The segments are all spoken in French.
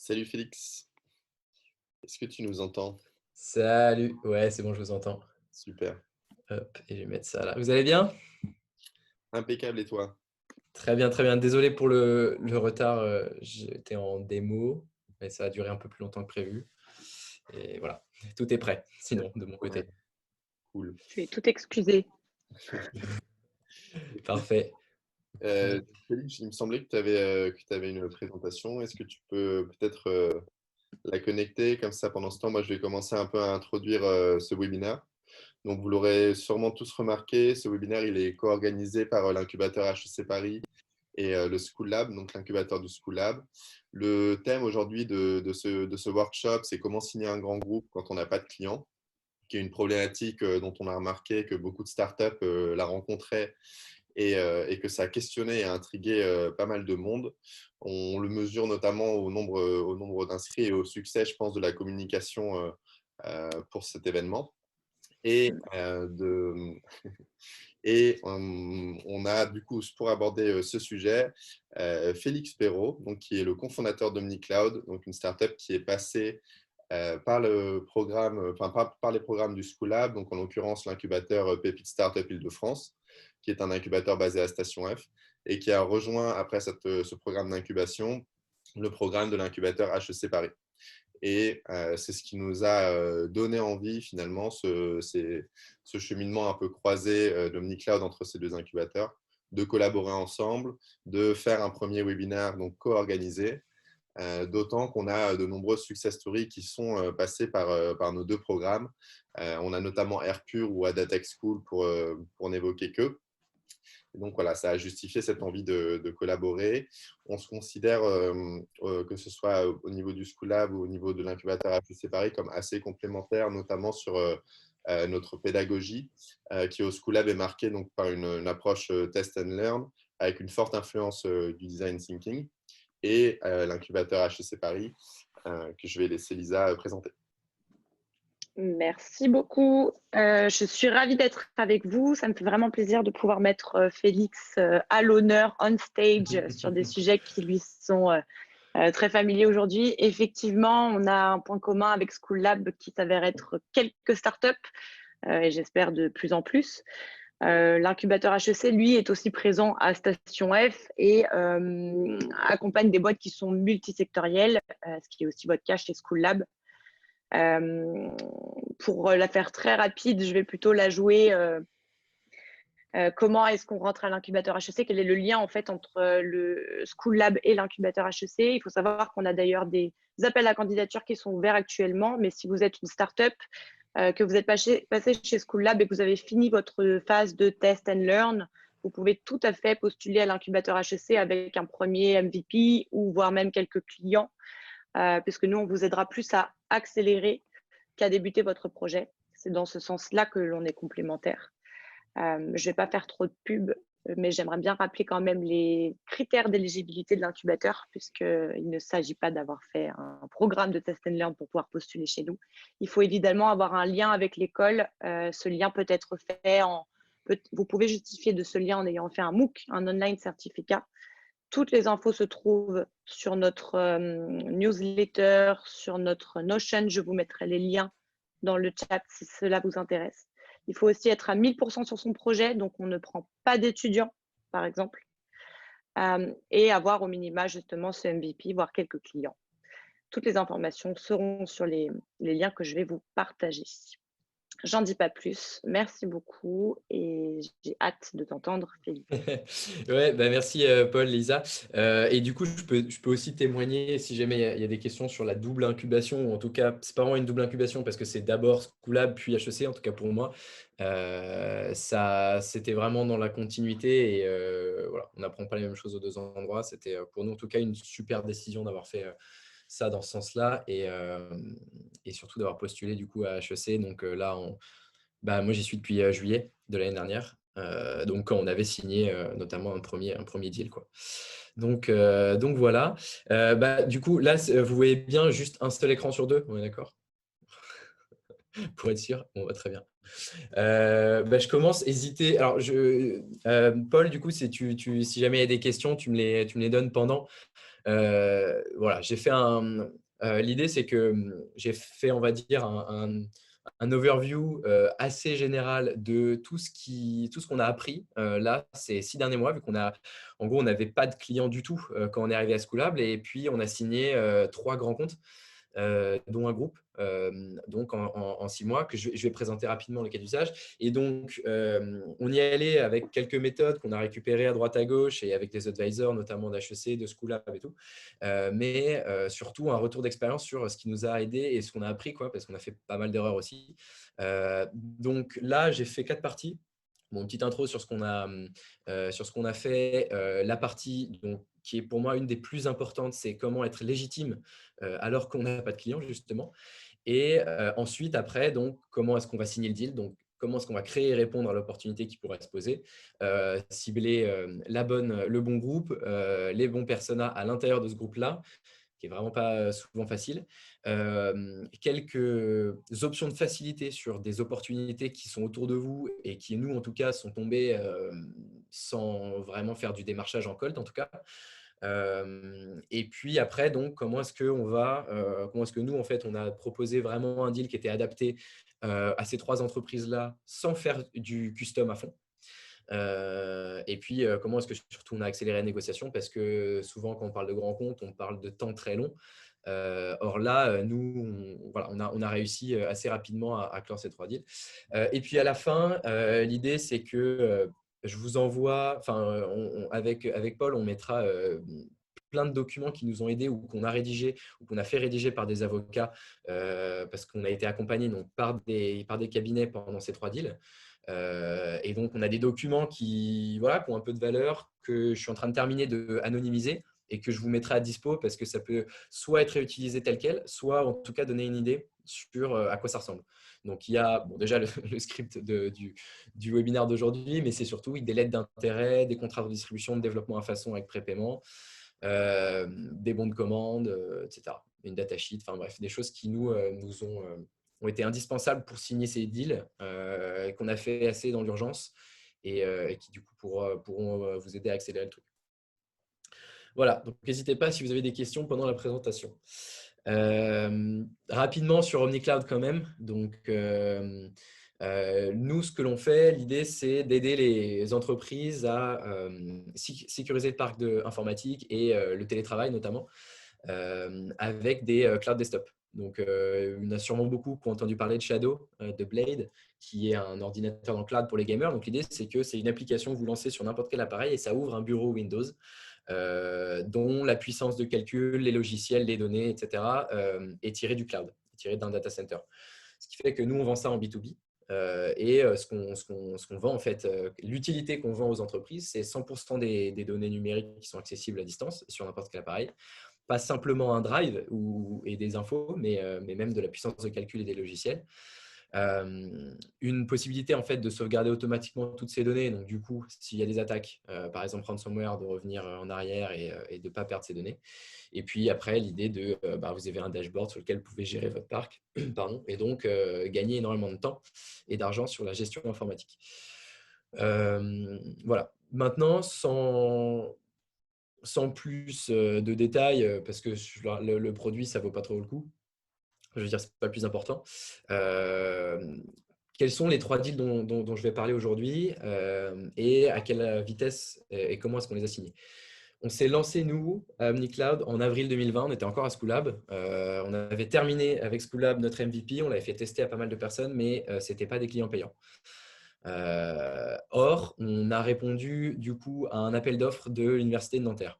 Salut Félix, est-ce que tu nous entends? Salut, ouais, c'est bon, je vous entends. Super, Hop, et je vais mettre ça là. Vous allez bien? impeccable et toi? Très bien, très bien. Désolé pour le retard, j'étais en démo, mais ça a duré un peu plus longtemps que prévu et voilà, tout est prêt, Bien. sinon de mon Ouais, côté. cool. Tu es tout excusé. Parfait. Euh, Félix, il me semblait que tu avais une présentation. Est-ce que tu peux peut-être la connecter comme ça pendant ce temps? Moi, je vais commencer un peu à introduire ce webinaire. Donc, vous l'aurez sûrement tous remarqué, ce webinaire, il est co-organisé par l'incubateur HEC Paris et le School Lab, donc l'incubateur du School Lab. Le thème aujourd'hui de ce workshop, c'est comment signer un grand groupe quand on n'a pas de clients, qui est une problématique dont on a remarqué que beaucoup de startups la rencontraient et que ça a questionné et intrigué pas mal de monde. On le mesure notamment au nombre d'inscrits et au succès, je pense, de la communication pour cet événement. Et, on a du coup, pour aborder ce sujet, Félix Perrault, donc, qui est le cofondateur d'OmniCloud, donc une startup qui est passée par le programme, enfin par les programmes du School Lab, donc en l'occurrence l'incubateur Pépite Startup Île-de-France, qui est un incubateur basé à Station F, et qui a rejoint après ce programme d'incubation le programme de l'incubateur HEC Paris. Et c'est ce qui nous a donné envie finalement, ce cheminement un peu croisé d'OmniCloud entre ces deux incubateurs, de collaborer ensemble, de faire un premier webinaire donc co-organisé. D'autant qu'on a de nombreuses success stories qui sont passées par nos deux programmes. On a notamment AirPure ou Adatech School pour n'évoquer que. Et donc voilà, ça a justifié cette envie de collaborer. On se considère, que ce soit au niveau du School Lab ou au niveau de l'incubateur HEC Paris, comme assez complémentaires, notamment sur notre pédagogie, qui au School Lab est marquée donc, par une approche test and learn, avec une forte influence du design thinking, et l'incubateur HEC Paris, que je vais laisser Lisa présenter. Merci beaucoup. Je suis ravie d'être avec vous. Ça me fait vraiment plaisir de pouvoir mettre Félix à l'honneur, on stage, sur des sujets qui lui sont très familiers aujourd'hui. Effectivement, on a un point commun avec School Lab qui s'avère être quelques startups et j'espère de plus en plus. L'incubateur HEC, lui, est aussi présent à Station F et accompagne des boîtes qui sont multisectorielles, ce qui est aussi votre cas chez School Lab. Pour la faire très rapide, je vais plutôt la jouer. Comment est-ce qu'on rentre à l'incubateur HEC? Quel est le lien en fait entre le School Lab et l'incubateur HEC? Il faut savoir qu'on a d'ailleurs des appels à candidature qui sont ouverts actuellement, mais si vous êtes une startup, que vous êtes passé chez School Lab et que vous avez fini votre phase de test and learn, vous pouvez tout à fait postuler à l'incubateur HEC avec un premier MVP ou voire même quelques clients, puisque nous, on vous aidera plus à accélérer qu'à débuter votre projet. C'est dans ce sens-là que l'on est complémentaires. Je ne vais pas faire trop de pub, mais j'aimerais bien rappeler quand même les critères d'éligibilité de l'incubateur, puisqu'il ne s'agit pas d'avoir fait un programme de test and learn pour pouvoir postuler chez nous. Il faut évidemment avoir un lien avec l'école. Ce lien peut être fait vous pouvez justifier de ce lien en ayant fait un MOOC, un online certificat. Toutes les infos se trouvent sur notre newsletter, sur notre Notion. Je vous mettrai les liens dans le chat si cela vous intéresse. Il faut aussi être à 1000% sur son projet, donc on ne prend pas d'étudiants, par exemple, et avoir au minima justement ce MVP, voire quelques clients. Toutes les informations seront sur les liens que je vais vous partager. J'en dis pas plus. Merci beaucoup et j'ai hâte de t'entendre, Félix. Ouais, bah merci Paul, Lisa. Et du coup, je peux aussi témoigner si jamais il y a des questions sur la double incubation, ou en tout cas, c'est pas vraiment une double incubation parce que c'est d'abord School Lab puis HEC, en tout cas pour moi. Ça, c'était vraiment dans la continuité et voilà, on n'apprend pas les mêmes choses aux deux endroits. C'était pour nous en tout cas une super décision d'avoir fait ça dans ce sens-là et surtout d'avoir postulé du coup à HEC. Donc là, bah, moi j'y suis depuis juillet de l'année dernière. Donc quand on avait signé notamment un premier deal, quoi. Donc voilà. Bah, du coup, là, vous voyez bien juste un seul écran sur deux, on est d'accord? Pour être sûr, on va très bien. Bah, je commence. Hésiter. Alors, Paul, du coup, si jamais il y a des questions, tu me les donnes pendant. Voilà, j'ai fait l'idée, c'est que j'ai fait, on va dire, un overview assez général de tout ce qu'on a appris là ces 6 derniers mois, vu en gros, on n'avait pas de clients du tout quand on est arrivé à Schoolab, et puis on a signé 3 grands comptes, dont un groupe, donc en 6 mois, que je vais présenter rapidement le cas d'usage. Et donc, on y est allé avec quelques méthodes qu'on a récupérées à droite à gauche et avec des advisors, notamment d'HEC, de Schoolab et tout. Mais surtout, un retour d'expérience sur ce qui nous a aidé et ce qu'on a appris, quoi, parce qu'on a fait pas mal d'erreurs aussi. Donc là, j'ai fait 4 parties. Bon, une petite intro sur ce qu'on a fait. La partie donc, qui est pour moi une des plus importantes, c'est comment être légitime alors qu'on n'a pas de clients, justement. Et ensuite, après, donc, comment est-ce qu'on va signer le deal? Donc, comment est-ce qu'on va créer et répondre à l'opportunité qui pourrait se poser, cibler le bon groupe, les bons personas à l'intérieur de ce groupe-là, qui est vraiment pas souvent facile. Quelques options de facilité sur des opportunités qui sont autour de vous et qui, nous, en tout cas, sont tombées sans vraiment faire du démarchage en cold, en tout cas. Et puis après, donc, comment est-ce que nous, en fait, on a proposé vraiment un deal qui était adapté à ces 3 entreprises-là sans faire du custom à fond. Et puis, comment est-ce que surtout on a accéléré la négociation, parce que souvent, quand on parle de grands comptes, on parle de temps très long. Or là, nous, on a réussi assez rapidement à clore ces 3 deals. Et puis à la fin, l'idée, c'est que je vous envoie, avec Paul, on mettra plein de documents qui nous ont aidés ou qu'on a rédigés ou qu'on a fait rédiger par des avocats parce qu'on a été accompagné donc, par des cabinets pendant ces 3 deals. Et donc, on a des documents qui ont un peu de valeur, que je suis en train de terminer d'anonymiser et que je vous mettrai à dispo, parce que ça peut soit être réutilisé tel quel, soit en tout cas donner une idée sur à quoi ça ressemble. Donc, il y a déjà le script du webinaire d'aujourd'hui, mais c'est surtout des lettres d'intérêt, des contrats de distribution, de développement à façon avec prépaiement, des bons de commande, etc. Une datasheet, enfin bref, des choses qui nous ont été indispensables pour signer ces deals, qu'on a fait assez dans l'urgence et qui du coup pourront vous aider à accélérer le truc. Voilà, donc n'hésitez pas si vous avez des questions pendant la présentation. Rapidement sur OmniCloud quand même. Donc, nous, ce que l'on fait, l'idée, c'est d'aider les entreprises à sécuriser le parc informatique et le télétravail notamment avec des cloud desktop. Donc, il y en a sûrement beaucoup qui ont entendu parler de Shadow, de Blade, qui est un ordinateur dans le cloud pour les gamers. Donc, l'idée, c'est que c'est une application que vous lancez sur n'importe quel appareil et ça ouvre un bureau Windows dont la puissance de calcul, les logiciels, les données, etc. Est tirée du cloud, est tirée d'un data center. Ce qui fait que nous, on vend ça en B2B. Et ce qu'on vend, en fait, l'utilité qu'on vend aux entreprises, c'est 100% des données numériques qui sont accessibles à distance sur n'importe quel appareil. Pas simplement un drive et des infos, mais même de la puissance de calcul et des logiciels. Une possibilité en fait de sauvegarder automatiquement toutes ces données. Donc du coup, s'il y a des attaques, par exemple ransomware, de revenir en arrière et de ne pas perdre ces données. Et puis après, l'idée de vous avez un dashboard sur lequel vous pouvez gérer votre parc pardon, et donc gagner énormément de temps et d'argent sur la gestion informatique. Voilà. Maintenant, sans plus de détails, parce que le produit, ça ne vaut pas trop le coup. Je veux dire, ce n'est pas le plus important. Quels sont les 3 deals dont je vais parler aujourd'hui et à quelle vitesse et comment est-ce qu'on les a signés? On s'est lancé, nous, à OmniCloud en avril 2020. On était encore à Schoolab. On avait terminé avec Schoolab notre MVP. On l'avait fait tester à pas mal de personnes, mais ce n'était pas des clients payants. Or, on a répondu du coup à un appel d'offres de l'Université de Nanterre.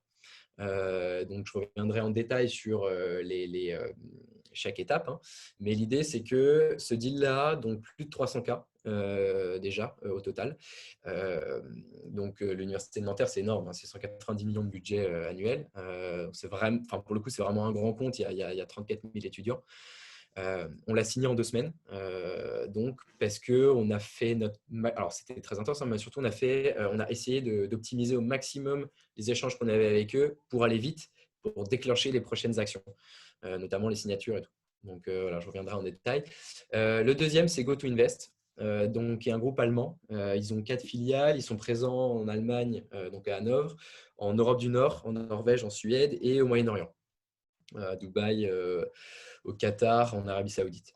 Donc, je reviendrai en détail sur chaque étape. Hein. Mais l'idée, c'est que ce deal-là, donc plus de 300 cas déjà au total. Donc, l'Université de Nanterre, c'est énorme. Hein, c'est 190 millions de budget annuel. Pour le coup, c'est vraiment un grand compte. Il y a 34 000 étudiants. On l'a signé en 2 semaines, donc parce qu'on a fait alors c'était très intense, hein, mais surtout on a essayé d'optimiser au maximum les échanges qu'on avait avec eux pour aller vite, pour déclencher les prochaines actions, notamment les signatures et tout. Donc voilà, je reviendrai en détail. Le deuxième, c'est GoToInvest. donc, qui est un groupe allemand. Ils ont 4 filiales. Ils sont présents en Allemagne, donc à Hanovre, en Europe du Nord, en Norvège, en Suède et au Moyen-Orient, à Dubaï, au Qatar, en Arabie Saoudite.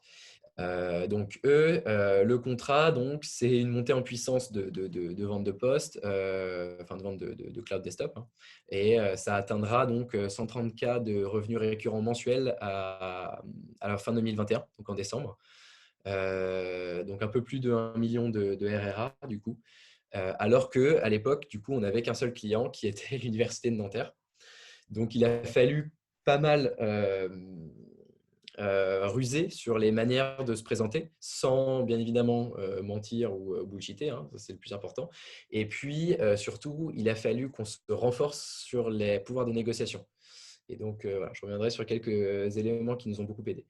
Donc, eux, le contrat, donc, c'est une montée en puissance de vente de poste, enfin de vente de cloud desktop. Hein. Et ça atteindra donc 130K de revenus récurrents mensuels à la fin 2021, donc en décembre. Donc, un peu plus de 1 million de RRA, du coup. Alors qu'à l'époque, du coup, on n'avait qu'un seul client qui était l'Université de Nanterre. Donc, il a fallu pas mal ruser sur les manières de se présenter, sans bien évidemment mentir ou bullshiter, hein, ça c'est le plus important. Et puis, surtout, il a fallu qu'on se renforce sur les pouvoirs de négociation. Et donc, voilà, je reviendrai sur quelques éléments qui nous ont beaucoup aidés.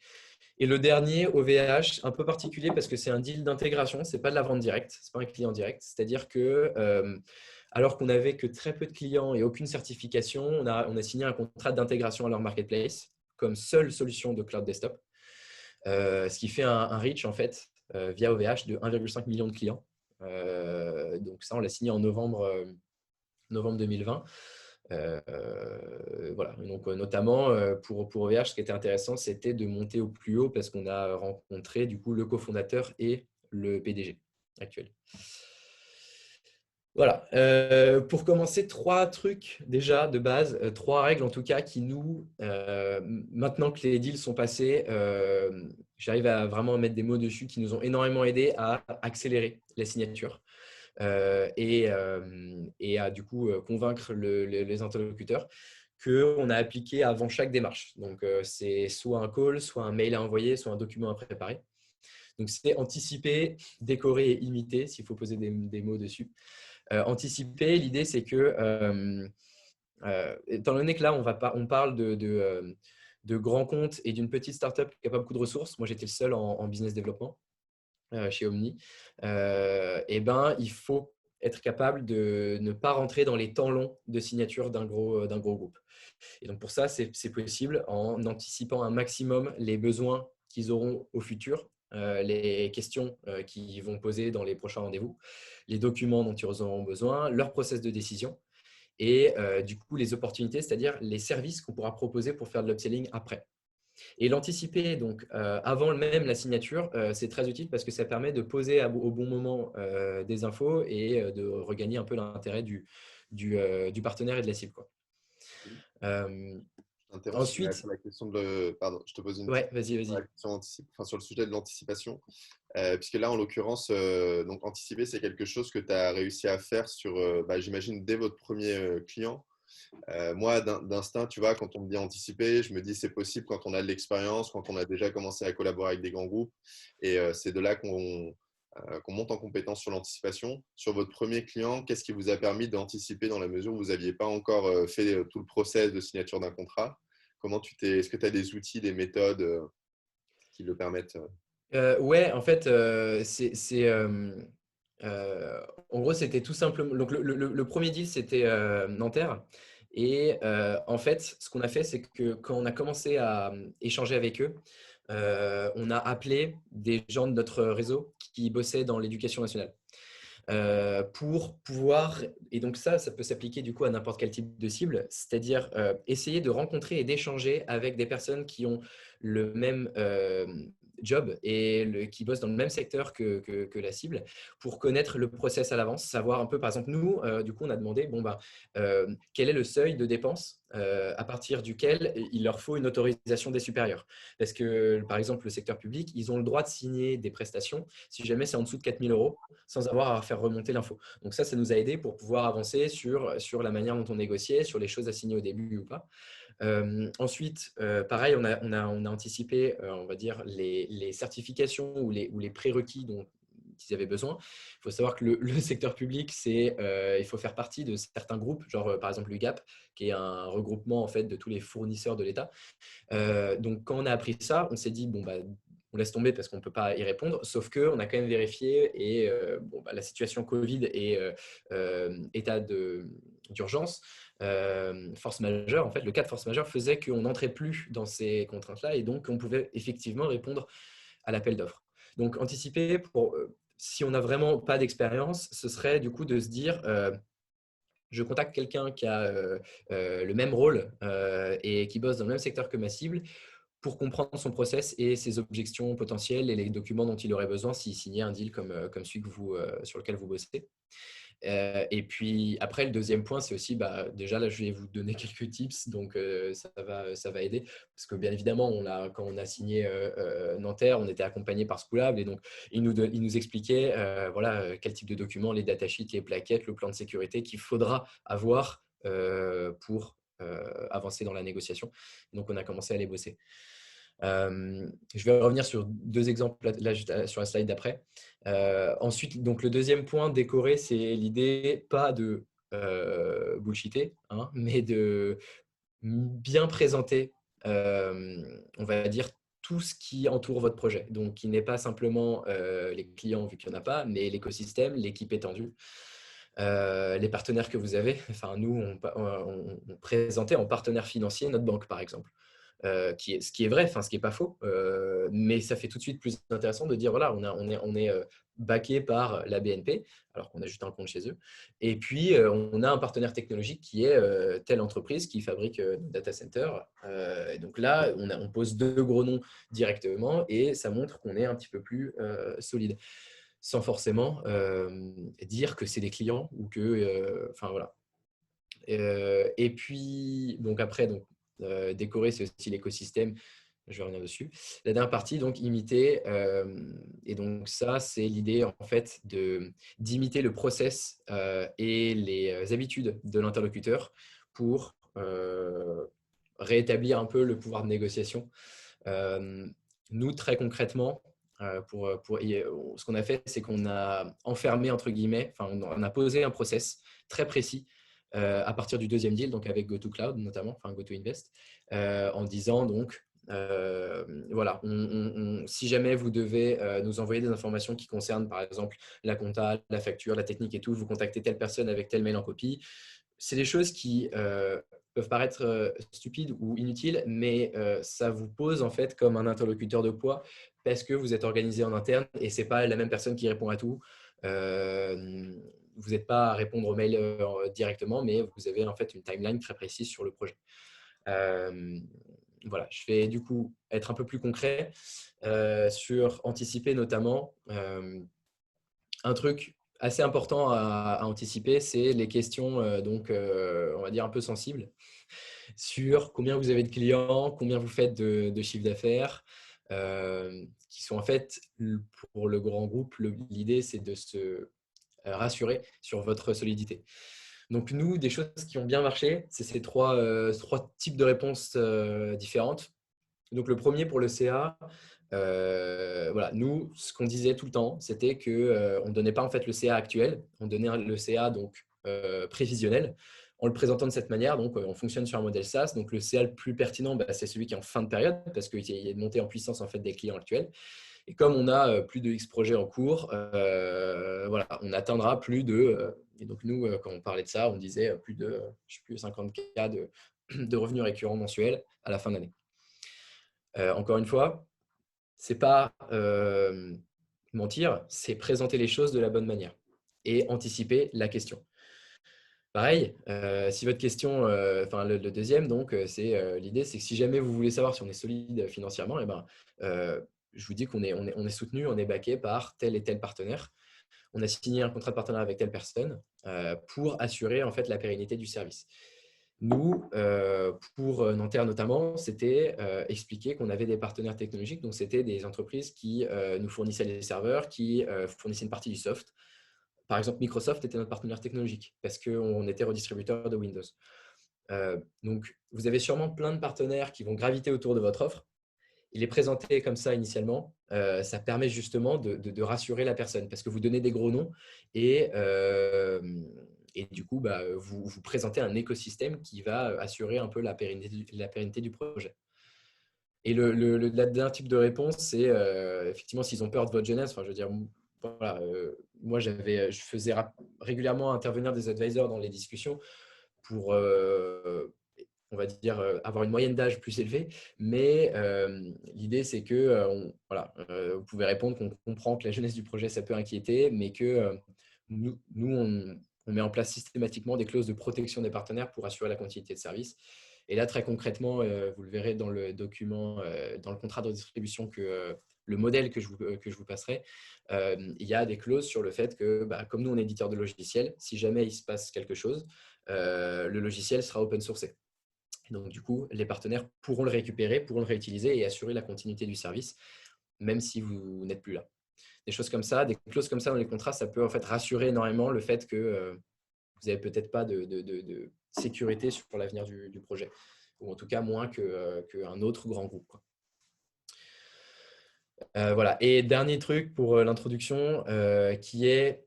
Et le dernier, OVH, un peu particulier parce que c'est un deal d'intégration, ce n'est pas de la vente directe, ce n'est pas un client direct. C'est-à-dire que, alors qu'on n'avait que très peu de clients et aucune certification, on a signé un contrat d'intégration à leur marketplace comme seule solution de cloud desktop, ce qui fait un reach en fait via OVH de 1,5 million de clients. Donc ça, on l'a signé en novembre 2020. Voilà. Donc, notamment pour OVH, ce qui était intéressant, c'était de monter au plus haut parce qu'on a rencontré du coup le cofondateur et le PDG actuel. Voilà. Pour commencer, 3 trucs déjà de base, 3 règles en tout cas qui nous, maintenant que les deals sont passés, j'arrive à vraiment mettre des mots dessus qui nous ont énormément aidé à accélérer les signatures. Et à du coup convaincre les interlocuteurs qu'on a appliqué avant chaque démarche. Donc, c'est soit un call, soit un mail à envoyer, soit un document à préparer. Donc, c'est anticiper, décorer et imiter, s'il faut poser des mots dessus. Anticiper, l'idée, c'est que, étant donné que là, on parle de grands comptes et d'une petite startup qui n'a pas beaucoup de ressources, moi, j'étais le seul en business développement chez Omni, il faut être capable de ne pas rentrer dans les temps longs de signature d'un gros groupe. Et donc, pour ça, c'est possible en anticipant un maximum les besoins qu'ils auront au futur, les questions qu'ils vont poser dans les prochains rendez-vous, les documents dont ils auront besoin, leur process de décision et du coup, les opportunités, c'est-à-dire les services qu'on pourra proposer pour faire de l'upselling après. Et l'anticiper donc avant même la signature, c'est très utile parce que ça permet de poser au bon moment des infos et de regagner un peu l'intérêt du partenaire et de la cible, quoi. Je t'interromps Ensuite, sur la question de… Pardon, je te pose une ouais, question vas-y. sur la question sur le sujet de l'anticipation. Puisque là, en l'occurrence, donc anticiper, c'est quelque chose que tu as réussi à faire sur, j'imagine, dès votre premier client. Moi, d'instinct, tu vois, quand on me dit anticiper, je me dis c'est possible quand on a de l'expérience, quand on a déjà commencé à collaborer avec des grands groupes. Et c'est de là qu'on monte en compétence sur l'anticipation. Sur votre premier client, qu'est-ce qui vous a permis d'anticiper dans la mesure où vous n'aviez pas encore fait tout le process de signature d'un contrat? Est-ce que tu as des outils, des méthodes qui le permettent? Ouais, en fait, en gros, c'était tout simplement. Donc, le premier deal, c'était Nanterre. Et en fait, ce qu'on a fait, c'est que quand on a commencé à échanger avec eux, on a appelé des gens de notre réseau qui bossaient dans l'éducation nationale. Pour pouvoir, et donc ça peut s'appliquer du coup à n'importe quel type de cible, c'est-à-dire essayer de rencontrer et d'échanger avec des personnes qui ont le même job et qui bossent dans le même secteur que la cible pour connaître le process à l'avance, savoir un peu, par exemple, nous, du coup, on a demandé, quel est le seuil de dépenses à partir duquel il leur faut une autorisation des supérieurs. Parce que, par exemple, le secteur public, ils ont le droit de signer des prestations si jamais c'est en dessous de 4 000 € sans avoir à faire remonter l'info. Donc ça nous a aidé pour pouvoir avancer sur la manière dont on négociait, sur les choses à signer au début ou pas. Ensuite, pareil, on a anticipé, on va dire, les certifications ou les prérequis dont ils avaient besoin. Il faut savoir que le secteur public, il faut faire partie de certains groupes, genre par exemple l'UGAP, qui est un regroupement en fait de tous les fournisseurs de l'État. Donc quand on a appris ça, on s'est dit on laisse tomber parce qu'on ne peut pas y répondre, sauf qu'on a quand même vérifié et la situation Covid et état d'urgence, force majeure, en fait, le cas de force majeure faisait qu'on n'entrait plus dans ces contraintes-là et donc on pouvait effectivement répondre à l'appel d'offres. Donc, anticiper pour si on n'a vraiment pas d'expérience, ce serait du coup de se dire je contacte quelqu'un qui a le même rôle et qui bosse dans le même secteur que ma cible pour comprendre son process et ses objections potentielles et les documents dont il aurait besoin s'il signait un deal comme celui sur lequel vous bossez. Et puis après, le deuxième point, c'est aussi, déjà là, je vais vous donner quelques tips, donc ça va aider. Parce que bien évidemment, quand on a signé Nanterre, on était accompagné par Schoolab et donc il nous expliquait quel type de documents, les datasheets, les plaquettes, le plan de sécurité qu'il faudra avoir pour avancer dans la négociation. Donc on a commencé à les bosser. Je vais revenir sur 2 exemples là, sur la slide d'après. Ensuite, donc le deuxième point décoré, c'est l'idée pas de bullshiter, hein, mais de bien présenter, on va dire, tout ce qui entoure votre projet. Donc, qui n'est pas simplement les clients, vu qu'il n'y en a pas, mais l'écosystème, l'équipe étendue, les partenaires que vous avez. Enfin, nous, on présentait en partenaire financier notre banque, par exemple. Ce qui est vrai, ce qui n'est pas faux, mais ça fait tout de suite plus intéressant de dire voilà, on est backé par la BNP, alors qu'on a juste un compte chez eux. Et puis, on a un partenaire technologique qui est telle entreprise qui fabrique nos data centers. Et donc là, on pose 2 gros noms directement et ça montre qu'on est un petit peu plus solide, sans forcément dire que c'est des clients ou que. Enfin, voilà. Et puis, donc après, décorer, c'est aussi l'écosystème. Je vais revenir dessus. La dernière partie, donc imiter. Et donc ça, c'est l'idée en fait d'imiter le process et les habitudes de l'interlocuteur pour rétablir un peu le pouvoir de négociation. Nous, très concrètement, ce qu'on a fait, c'est qu'on a enfermé, entre guillemets, on a posé un process très précis à partir du deuxième deal, donc avec GoToCloud notamment, GoToInvest, en disant donc, voilà, si jamais vous devez nous envoyer des informations qui concernent par exemple la compta, la facture, la technique et tout, vous contactez telle personne avec tel mail en copie. C'est des choses qui peuvent paraître stupides ou inutiles, mais ça vous pose en fait comme un interlocuteur de poids parce que vous êtes organisé en interne et ce n'est pas la même personne qui répond à tout. Vous n'êtes pas à répondre aux mails directement, mais vous avez en fait une timeline très précise sur le projet. Voilà, je vais du coup être un peu plus concret sur anticiper notamment. Un truc assez important à anticiper, c'est les questions, on va dire un peu sensibles, sur combien vous avez de clients, combien vous faites de chiffre d'affaires, qui sont en fait, pour le grand groupe, l'idée, c'est de se rassurer sur votre solidité. Donc nous, des choses qui ont bien marché, c'est ces trois types de réponses différentes. Donc le premier pour le CA, voilà, nous, ce qu'on disait tout le temps, c'était qu'on ne donnait pas en fait le CA actuel, on donnait le CA donc prévisionnel en le présentant de cette manière. Donc on fonctionne sur un modèle SaaS. Donc le CA le plus pertinent, c'est celui qui est en fin de période parce qu'il y a une montée en puissance en fait des clients actuels. Et comme on a plus de X projets en cours, voilà, on atteindra plus de. Et donc nous, quand on parlait de ça, on disait plus de, je sais plus, 50K de revenus récurrents mensuels à la fin d'année. Encore une fois, c'est pas mentir, c'est présenter les choses de la bonne manière et anticiper la question. Pareil, si votre question, le deuxième, donc, c'est l'idée, c'est que si jamais vous voulez savoir si on est solide financièrement, je vous dis qu'on est soutenu, on est backé par tel et tel partenaire. On a signé un contrat de partenariat avec telle personne pour assurer en fait la pérennité du service. Nous, pour Nanterre notamment, c'était expliquer qu'on avait des partenaires technologiques. Donc, c'était des entreprises qui nous fournissaient les serveurs, qui fournissaient une partie du soft. Par exemple, Microsoft était notre partenaire technologique parce qu'on était redistributeur de Windows. Donc, vous avez sûrement plein de partenaires qui vont graviter autour de votre offre. Et les présenter comme ça initialement, ça permet justement de rassurer la personne parce que vous donnez des gros noms et du coup, vous présentez un écosystème qui va assurer un peu la pérennité du projet. Et le dernier type de réponse, c'est effectivement s'ils ont peur de votre jeunesse. Enfin, je veux dire, voilà, moi, je faisais régulièrement intervenir des advisors dans les discussions pour on va dire, avoir une moyenne d'âge plus élevée, mais l'idée, c'est que voilà, vous pouvez répondre qu'on comprend que la jeunesse du projet, ça peut inquiéter, mais que nous, on met en place systématiquement des clauses de protection des partenaires pour assurer la continuité de service. Et là, très concrètement, vous le verrez dans le document, dans le contrat de distribution, le modèle que je vous passerai, il y a des clauses sur le fait que, comme nous, on est éditeur de logiciels, si jamais il se passe quelque chose, le logiciel sera open sourcé. Donc, du coup, les partenaires pourront le récupérer, pourront le réutiliser et assurer la continuité du service, même si vous n'êtes plus là. Des choses comme ça, des clauses comme ça dans les contrats, ça peut en fait rassurer énormément le fait que vous n'avez peut-être pas de sécurité sur l'avenir du projet, ou en tout cas moins qu'un autre grand groupe, quoi. Voilà. Et dernier truc pour l'introduction, qui est,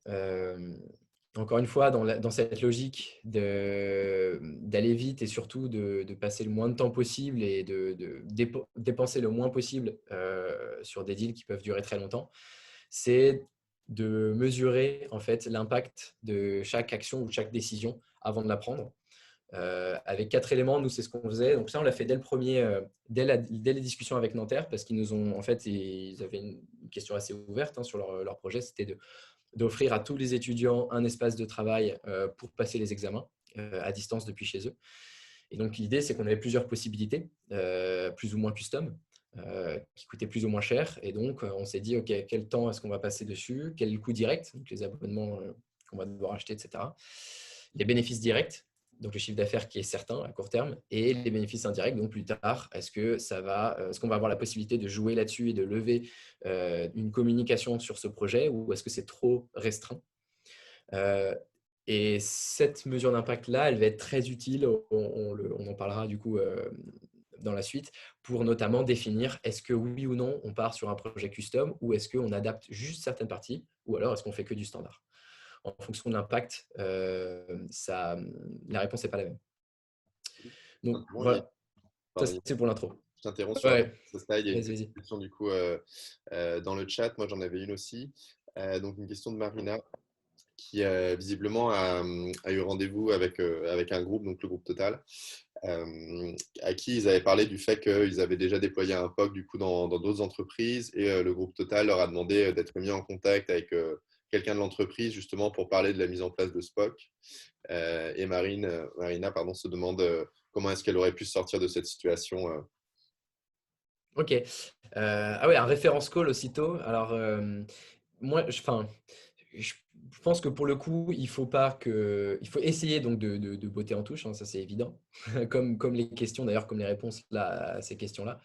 encore une fois, dans cette logique d'aller vite et surtout de passer le moins de temps possible et de dépenser le moins possible sur des deals qui peuvent durer très longtemps, c'est de mesurer en fait l'impact de chaque action ou de chaque décision avant de la prendre. Avec 4 éléments, nous, c'est ce qu'on faisait. Donc ça, on l'a fait dès les discussions avec Nanterre, parce qu'ils nous ont, en fait, ils avaient une question assez ouverte sur leur projet, c'était d'offrir à tous les étudiants un espace de travail pour passer les examens à distance depuis chez eux. Et donc, l'idée, c'est qu'on avait plusieurs possibilités, plus ou moins custom, qui coûtaient plus ou moins cher. Et donc, on s'est dit, OK, quel temps est-ce qu'on va passer dessus? Quel coût direct, donc les abonnements qu'on va devoir acheter, etc. Les bénéfices directs, donc le chiffre d'affaires qui est certain à court terme, et les bénéfices indirects, donc plus tard, est-ce qu'on va avoir la possibilité de jouer là-dessus et de lever une communication sur ce projet, ou est-ce que c'est trop restreint? Et cette mesure d'impact-là, elle va être très utile, on en parlera du coup dans la suite, pour notamment définir est-ce que oui ou non on part sur un projet custom, ou est-ce qu'on adapte juste certaines parties, ou alors est-ce qu'on fait que du standard. En fonction de l'impact, la réponse n'est pas la même. Donc Bon, voilà, ça pardon, c'est pour l'intro. je t'interromps sur Ouais, ce slide. Il y a une vas-y, vas-y. question du coup dans le chat. Moi, j'en avais une aussi. Donc, une question de Marina qui visiblement a eu rendez-vous avec un groupe, donc le groupe Total, à qui ils avaient parlé du fait qu'ils avaient déjà déployé un POC du coup dans d'autres entreprises, et le groupe Total leur a demandé d'être mis en contact avec quelqu'un de l'entreprise justement pour parler de la mise en place de ce POC. Et Marina se demande comment est-ce qu'elle aurait pu sortir de cette situation. Ok. Ah ouais, un référence call aussitôt. Alors, moi, je pense que pour le coup, il faut essayer donc de botter en touche, ça c'est évident, comme les questions d'ailleurs, comme les réponses là, à ces questions-là.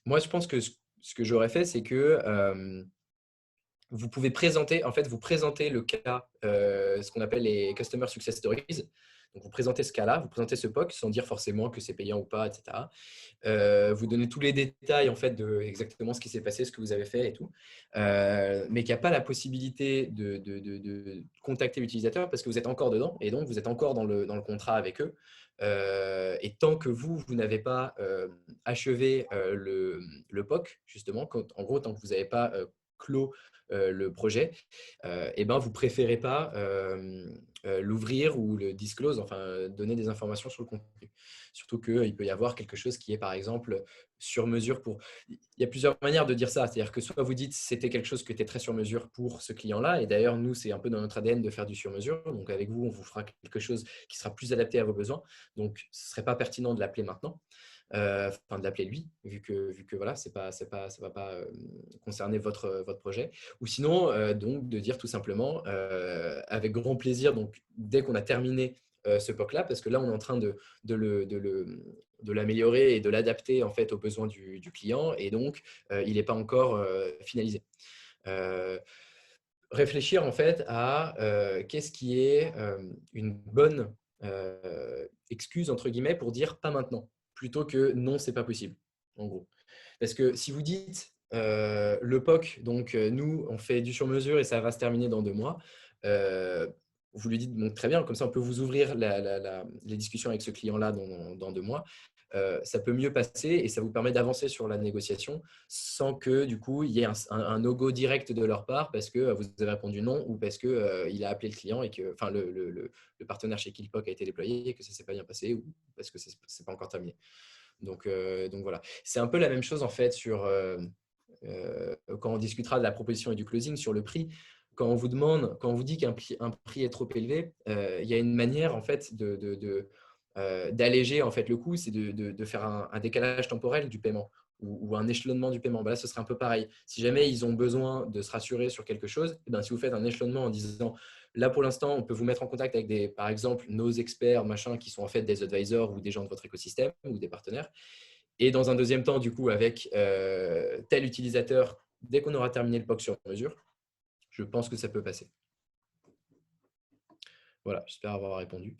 Moi, je pense que ce que j'aurais fait, c'est que vous pouvez présenter, en fait, vous présentez le cas, ce qu'on appelle les Customer Success Stories. Donc, vous présentez ce cas-là, vous présentez ce POC sans dire forcément que c'est payant ou pas, etc. Vous donnez tous les détails en fait de exactement ce qui s'est passé, ce que vous avez fait et tout, mais qu'il n'y a pas la possibilité de contacter l'utilisateur parce que vous êtes encore dedans et donc vous êtes encore dans le contrat avec eux. Et tant que vous n'avez pas achevé le POC, justement, en gros, tant que vous n'avez pas clos le projet, et ben, vous ne préférez pas l'ouvrir ou le disclose, enfin donner des informations sur le contenu. Surtout qu'il peut y avoir quelque chose qui est par exemple sur mesure pour… Il y a plusieurs manières de dire ça, c'est-à-dire que soit vous dites c'était quelque chose qui était très sur mesure pour ce client-là, et d'ailleurs nous c'est un peu dans notre ADN de faire du sur mesure, donc avec vous on vous fera quelque chose qui sera plus adapté à vos besoins, donc ce ne serait pas pertinent de l'appeler maintenant. De l'appeler lui, vu que voilà, ça va pas concerner votre projet. Ou sinon, donc de dire tout simplement, avec grand plaisir, donc dès qu'on a terminé ce POC-là, parce que là, on est en train de l'améliorer et de l'adapter en fait aux besoins du client, et donc il n'est pas encore finalisé. Réfléchir en fait à qu'est-ce qui est une bonne excuse entre guillemets pour dire pas maintenant, plutôt que non, c'est pas possible, en gros. Parce que si vous dites le POC, donc nous, on fait du sur-mesure et ça va se terminer dans 2 mois, vous lui dites bon, très bien, comme ça, on peut vous ouvrir les discussions avec ce client-là dans 2 mois. ça peut mieux passer et ça vous permet d'avancer sur la négociation sans que du coup il y ait un no-go direct de leur part parce que vous avez répondu non ou parce que il a appelé le client et que le partenaire chez qui le POC a été déployé et que ça ne s'est pas bien passé ou parce que c'est pas encore terminé. Donc voilà. C'est un peu la même chose en fait sur quand on discutera de la proposition et du closing sur le prix. Quand on vous dit qu'un prix est trop élevé, il y a une manière en fait d'alléger en fait le coût, c'est de faire un décalage temporel du paiement ou un échelonnement du paiement. Là, ce serait un peu pareil. Si jamais ils ont besoin de se rassurer sur quelque chose, eh ben, si vous faites un échelonnement en disant là pour l'instant, on peut vous mettre en contact avec par exemple, nos experts machin qui sont en fait des advisors ou des gens de votre écosystème ou des partenaires. Et dans un deuxième temps, du coup, avec tel utilisateur, dès qu'on aura terminé le POC sur mesure, je pense que ça peut passer. Voilà, j'espère avoir répondu.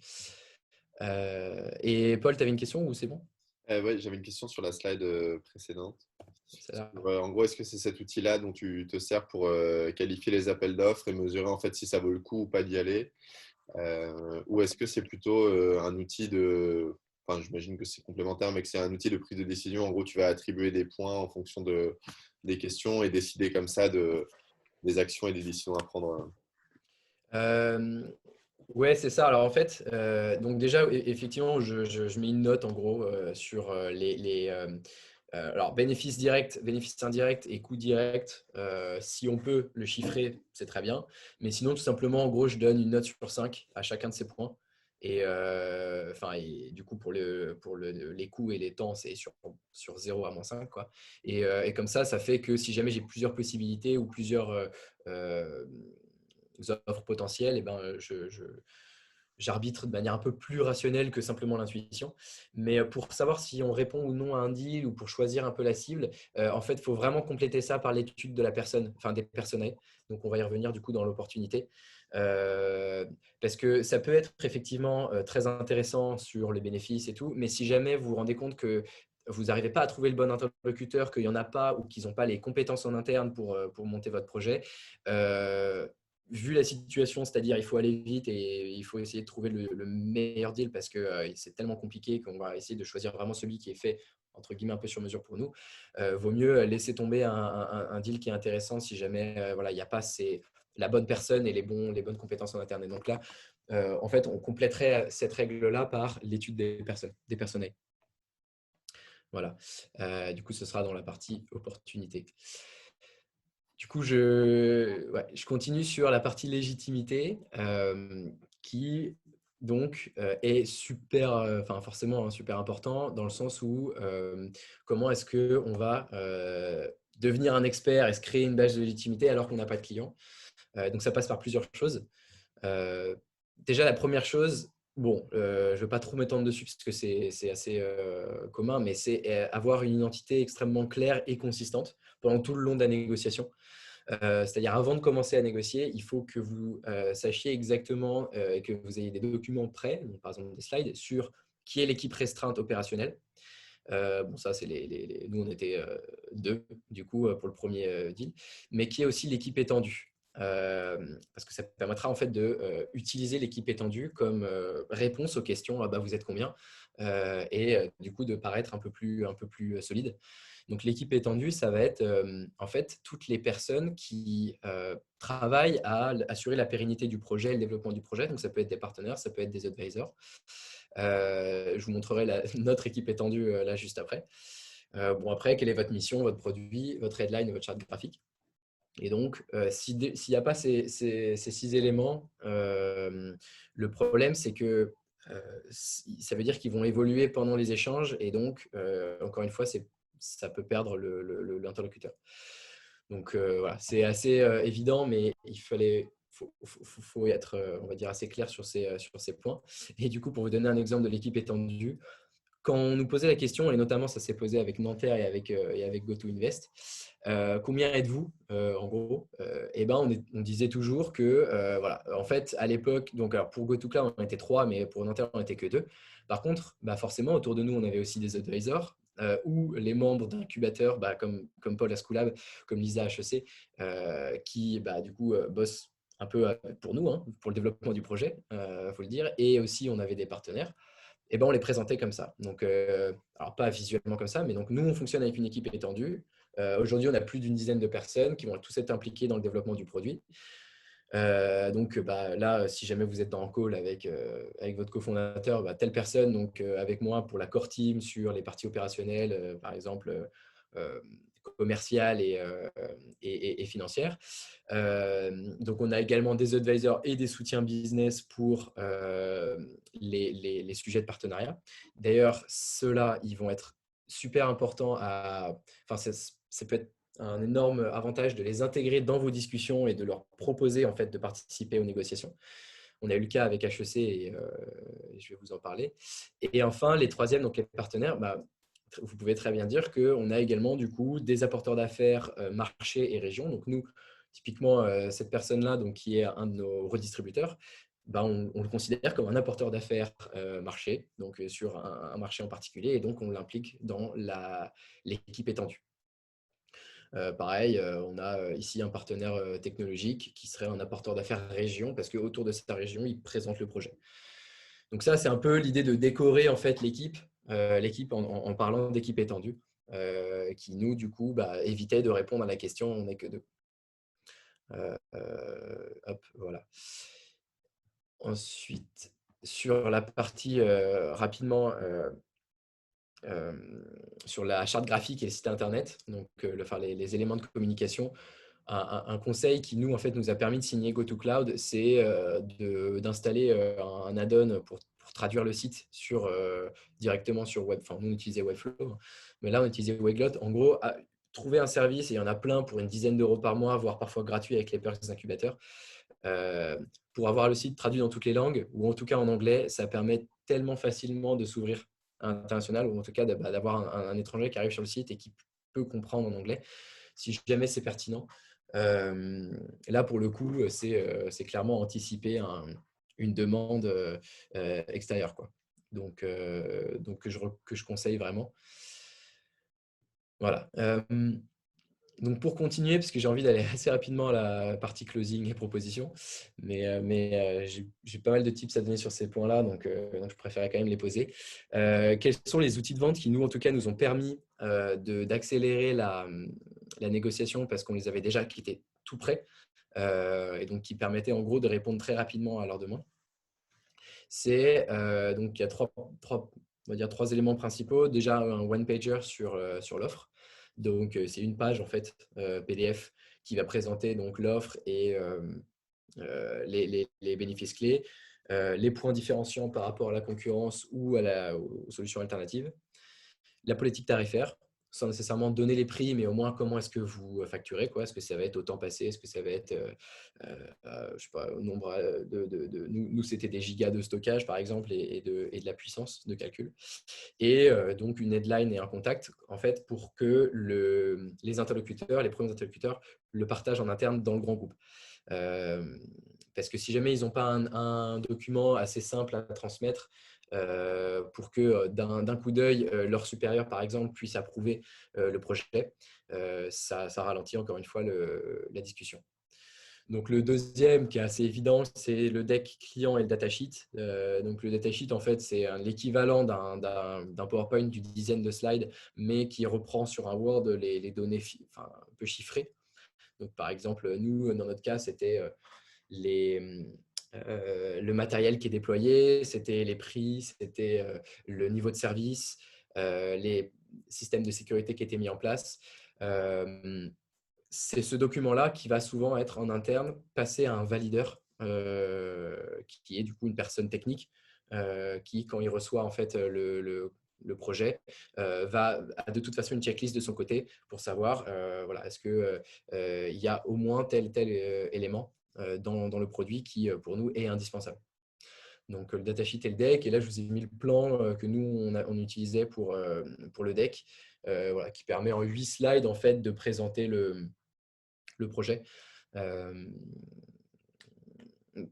Et Paul, tu avais une question ou c'est bon? Ouais, j'avais une question sur la slide précédente. Ça En gros, est-ce que c'est cet outil-là dont tu te sers pour qualifier les appels d'offres et mesurer en fait si ça vaut le coup ou pas d'y aller? Ou est-ce que c'est plutôt un outil de… Enfin, j'imagine que c'est complémentaire, mais que c'est un outil de prise de décision. En gros, tu vas attribuer des points en fonction des questions et décider comme ça des actions et des décisions à prendre. Ouais, c'est ça. Alors en fait, donc déjà, effectivement, je mets une note en gros sur alors bénéfices directs, bénéfices indirects et coûts directs. Si on peut le chiffrer, c'est très bien. Mais sinon, tout simplement, en gros, je donne une note sur 5 à chacun de ces points. Et, et du coup, pour les coûts et les temps, c'est sur 0 à -5, quoi. Et comme ça fait que si jamais j'ai plusieurs possibilités ou plusieurs offres potentielles, et ben, j'arbitre de manière un peu plus rationnelle que simplement l'intuition. Mais pour savoir si on répond ou non à un deal ou pour choisir un peu la cible, en fait, il faut vraiment compléter ça par l'étude de la personne, enfin des personnae. Donc, on va y revenir du coup dans l'opportunité. Parce que ça peut être effectivement très intéressant sur les bénéfices et tout, mais si jamais vous vous rendez compte que vous n'arrivez pas à trouver le bon interlocuteur, qu'il n'y en a pas ou qu'ils n'ont pas les compétences en interne pour monter votre projet, vu la situation, c'est-à-dire il faut aller vite et il faut essayer de trouver le meilleur deal parce que c'est tellement compliqué qu'on va essayer de choisir vraiment celui qui est fait entre guillemets un peu sur mesure pour nous. Vaut mieux laisser tomber un deal qui est intéressant si jamais voilà, il n'y a pas la bonne personne et les bonnes compétences en interne. Et donc là, en fait, on compléterait cette règle-là par l'étude des personnes, des personnels. Voilà. Du coup, ce sera dans la partie opportunité. Du coup, je continue sur la partie légitimité qui donc est super, enfin forcément super important dans le sens où comment est-ce qu'on va devenir un expert et se créer une base de légitimité alors qu'on n'a pas de clients. Donc ça passe par plusieurs choses. Déjà, la première chose, bon, je ne vais pas trop m'étendre dessus parce que c'est assez commun, mais c'est avoir une identité extrêmement claire et consistante pendant tout le long de la négociation. C'est-à-dire avant de commencer à négocier, il faut que vous sachiez exactement et que vous ayez des documents prêts, donc par exemple des slides, sur qui est l'équipe restreinte opérationnelle. Bon, ça, c'est nous, on était deux, du coup, pour le premier deal, mais qui est aussi l'équipe étendue. Parce que ça permettra en fait d'utiliser l'équipe étendue comme réponse aux questions ah bah, vous êtes combien et du coup de paraître un peu plus solide. Donc l'équipe étendue, ça va être en fait toutes les personnes qui travaillent à assurer la pérennité du projet et le développement du projet. Donc ça peut être des partenaires, ça peut être des advisors. Je vous montrerai notre équipe étendue là juste après. Bon après, quelle est votre mission, votre produit, votre headline et votre charte graphique? Et donc, s'il n'y a pas ces 6 éléments, le problème, c'est que ça veut dire qu'ils vont évoluer pendant les échanges et donc, encore une fois, ça peut perdre l'interlocuteur. Donc, voilà, c'est assez évident, mais faut être, on va dire, assez clair sur ces points. Et du coup, pour vous donner un exemple de l'équipe étendue, quand on nous posait la question, et notamment ça s'est posé avec Nanterre et avec GoToInvest, combien êtes-vous en gros et ben on disait toujours que voilà, en fait à l'époque, donc alors pour GoToCloud on était 3, mais pour Nanterre on n'était que 2. Par contre, bah, forcément autour de nous on avait aussi des advisors ou les membres d'incubateurs bah, comme Paul à Schoolab, comme Lisa à HEC, qui bah, du coup bossent un peu pour nous, hein, pour le développement du projet, faut le dire, et aussi on avait des partenaires. et ben, on les présentait comme ça. Donc, alors pas visuellement comme ça, mais donc nous, on fonctionne avec une équipe étendue. Aujourd'hui, on a plus d'une dizaine de personnes qui vont tous être impliquées dans le développement du produit. Donc, là, si jamais vous êtes dans un call avec votre cofondateur, telle personne, donc avec moi pour la core team sur les parties opérationnelles, par exemple commerciales et financières. Donc, on a également des advisors et des soutiens business pour les sujets de partenariat. D'ailleurs, ceux-là, ils vont être super importants enfin, ça peut être un énorme avantage de les intégrer dans vos discussions et de leur proposer en fait de participer aux négociations. On a eu le cas avec HEC et je vais vous en parler. Et enfin, les troisièmes, donc les partenaires, vous pouvez très bien dire qu'on a également du coup des apporteurs d'affaires marché et région. Donc nous, typiquement, cette personne-là, donc qui est un de nos redistributeurs, on le considère comme un apporteur d'affaires marché, donc sur un marché en particulier, et donc on l'implique dans l'équipe étendue. Pareil, on a ici un partenaire technologique qui serait un apporteur d'affaires région parce qu'autour de cette région, il présente le projet. Donc ça, c'est un peu l'idée de décorer en fait l'équipe en parlant d'équipe étendue, qui nous, du coup, évitait de répondre à la question « on n'est que deux ». Hop, voilà. Ensuite, sur la partie rapidement, sur la charte graphique et le site internet, donc les éléments de communication, un conseil qui nous a permis de signer GoToCloud, c'est d'installer un add-on pour traduire le site directement sur Web. Enfin, nous on utilisait Webflow, mais là on utilisait Weglot. En gros, trouver un service, et il y en a plein pour une dizaine d'euros par mois, voire parfois gratuit avec les perks des incubateurs, pour avoir le site traduit dans toutes les langues, ou en tout cas en anglais. Ça permet tellement facilement de s'ouvrir à l'international, ou en tout cas d'avoir un étranger qui arrive sur le site et qui peut comprendre en anglais, si jamais c'est pertinent. Là, pour le coup, c'est clairement anticiper une demande extérieure, quoi. Donc que je conseille vraiment. Voilà. Donc, pour continuer, parce que j'ai envie d'aller assez rapidement à la partie closing et proposition, mais j'ai pas mal de tips à donner sur ces points-là, donc je préférais quand même les poser. Quels sont les outils de vente qui, nous, en tout cas, nous ont permis d'accélérer la négociation parce qu'on les avait déjà, qui étaient tout prêts, et donc qui permettaient en gros de répondre très rapidement à leurs demandes. Donc, il y a trois éléments principaux. Déjà, un one-pager sur l'offre. Donc, c'est une page en fait PDF qui va présenter donc l'offre et les bénéfices clés, les points différenciants par rapport à la concurrence ou aux solutions alternatives, la politique tarifaire, sans nécessairement donner les prix, mais au moins comment est-ce que vous facturez, quoi. Est-ce que ça va être au temps passé, est-ce que ça va être, je sais pas, au nombre nous c'était des gigas de stockage par exemple et de la puissance de calcul, et donc une headline et un contact en fait pour que les premiers interlocuteurs le partagent en interne dans le grand groupe. Parce que si jamais ils n'ont pas un document assez simple à transmettre, pour que d'un coup d'œil, leur supérieur, par exemple, puisse approuver le projet, ça ralentit encore une fois la discussion. Donc, le deuxième qui est assez évident, c'est le deck client et le datasheet. Donc, le datasheet, en fait, c'est l'équivalent d'un PowerPoint d'une dizaine de slides, mais qui reprend sur un Word les données un peu chiffrées. Donc, par exemple, nous, dans notre cas, c'était le matériel qui est déployé, c'était les prix, c'était le niveau de service, les systèmes de sécurité qui étaient mis en place. C'est ce document-là qui va souvent être en interne passé à un valideur qui est du coup une personne technique qui, quand il reçoit en fait le projet, a de toute façon une checklist de son côté pour savoir voilà, est-ce qu'il y a au moins tel élément dans le produit qui, pour nous, est indispensable. Donc, le datasheet et le deck. Et là, je vous ai mis le plan que nous, on utilisait pour le deck, voilà, qui permet en 8 slides en fait, de présenter le projet. Ah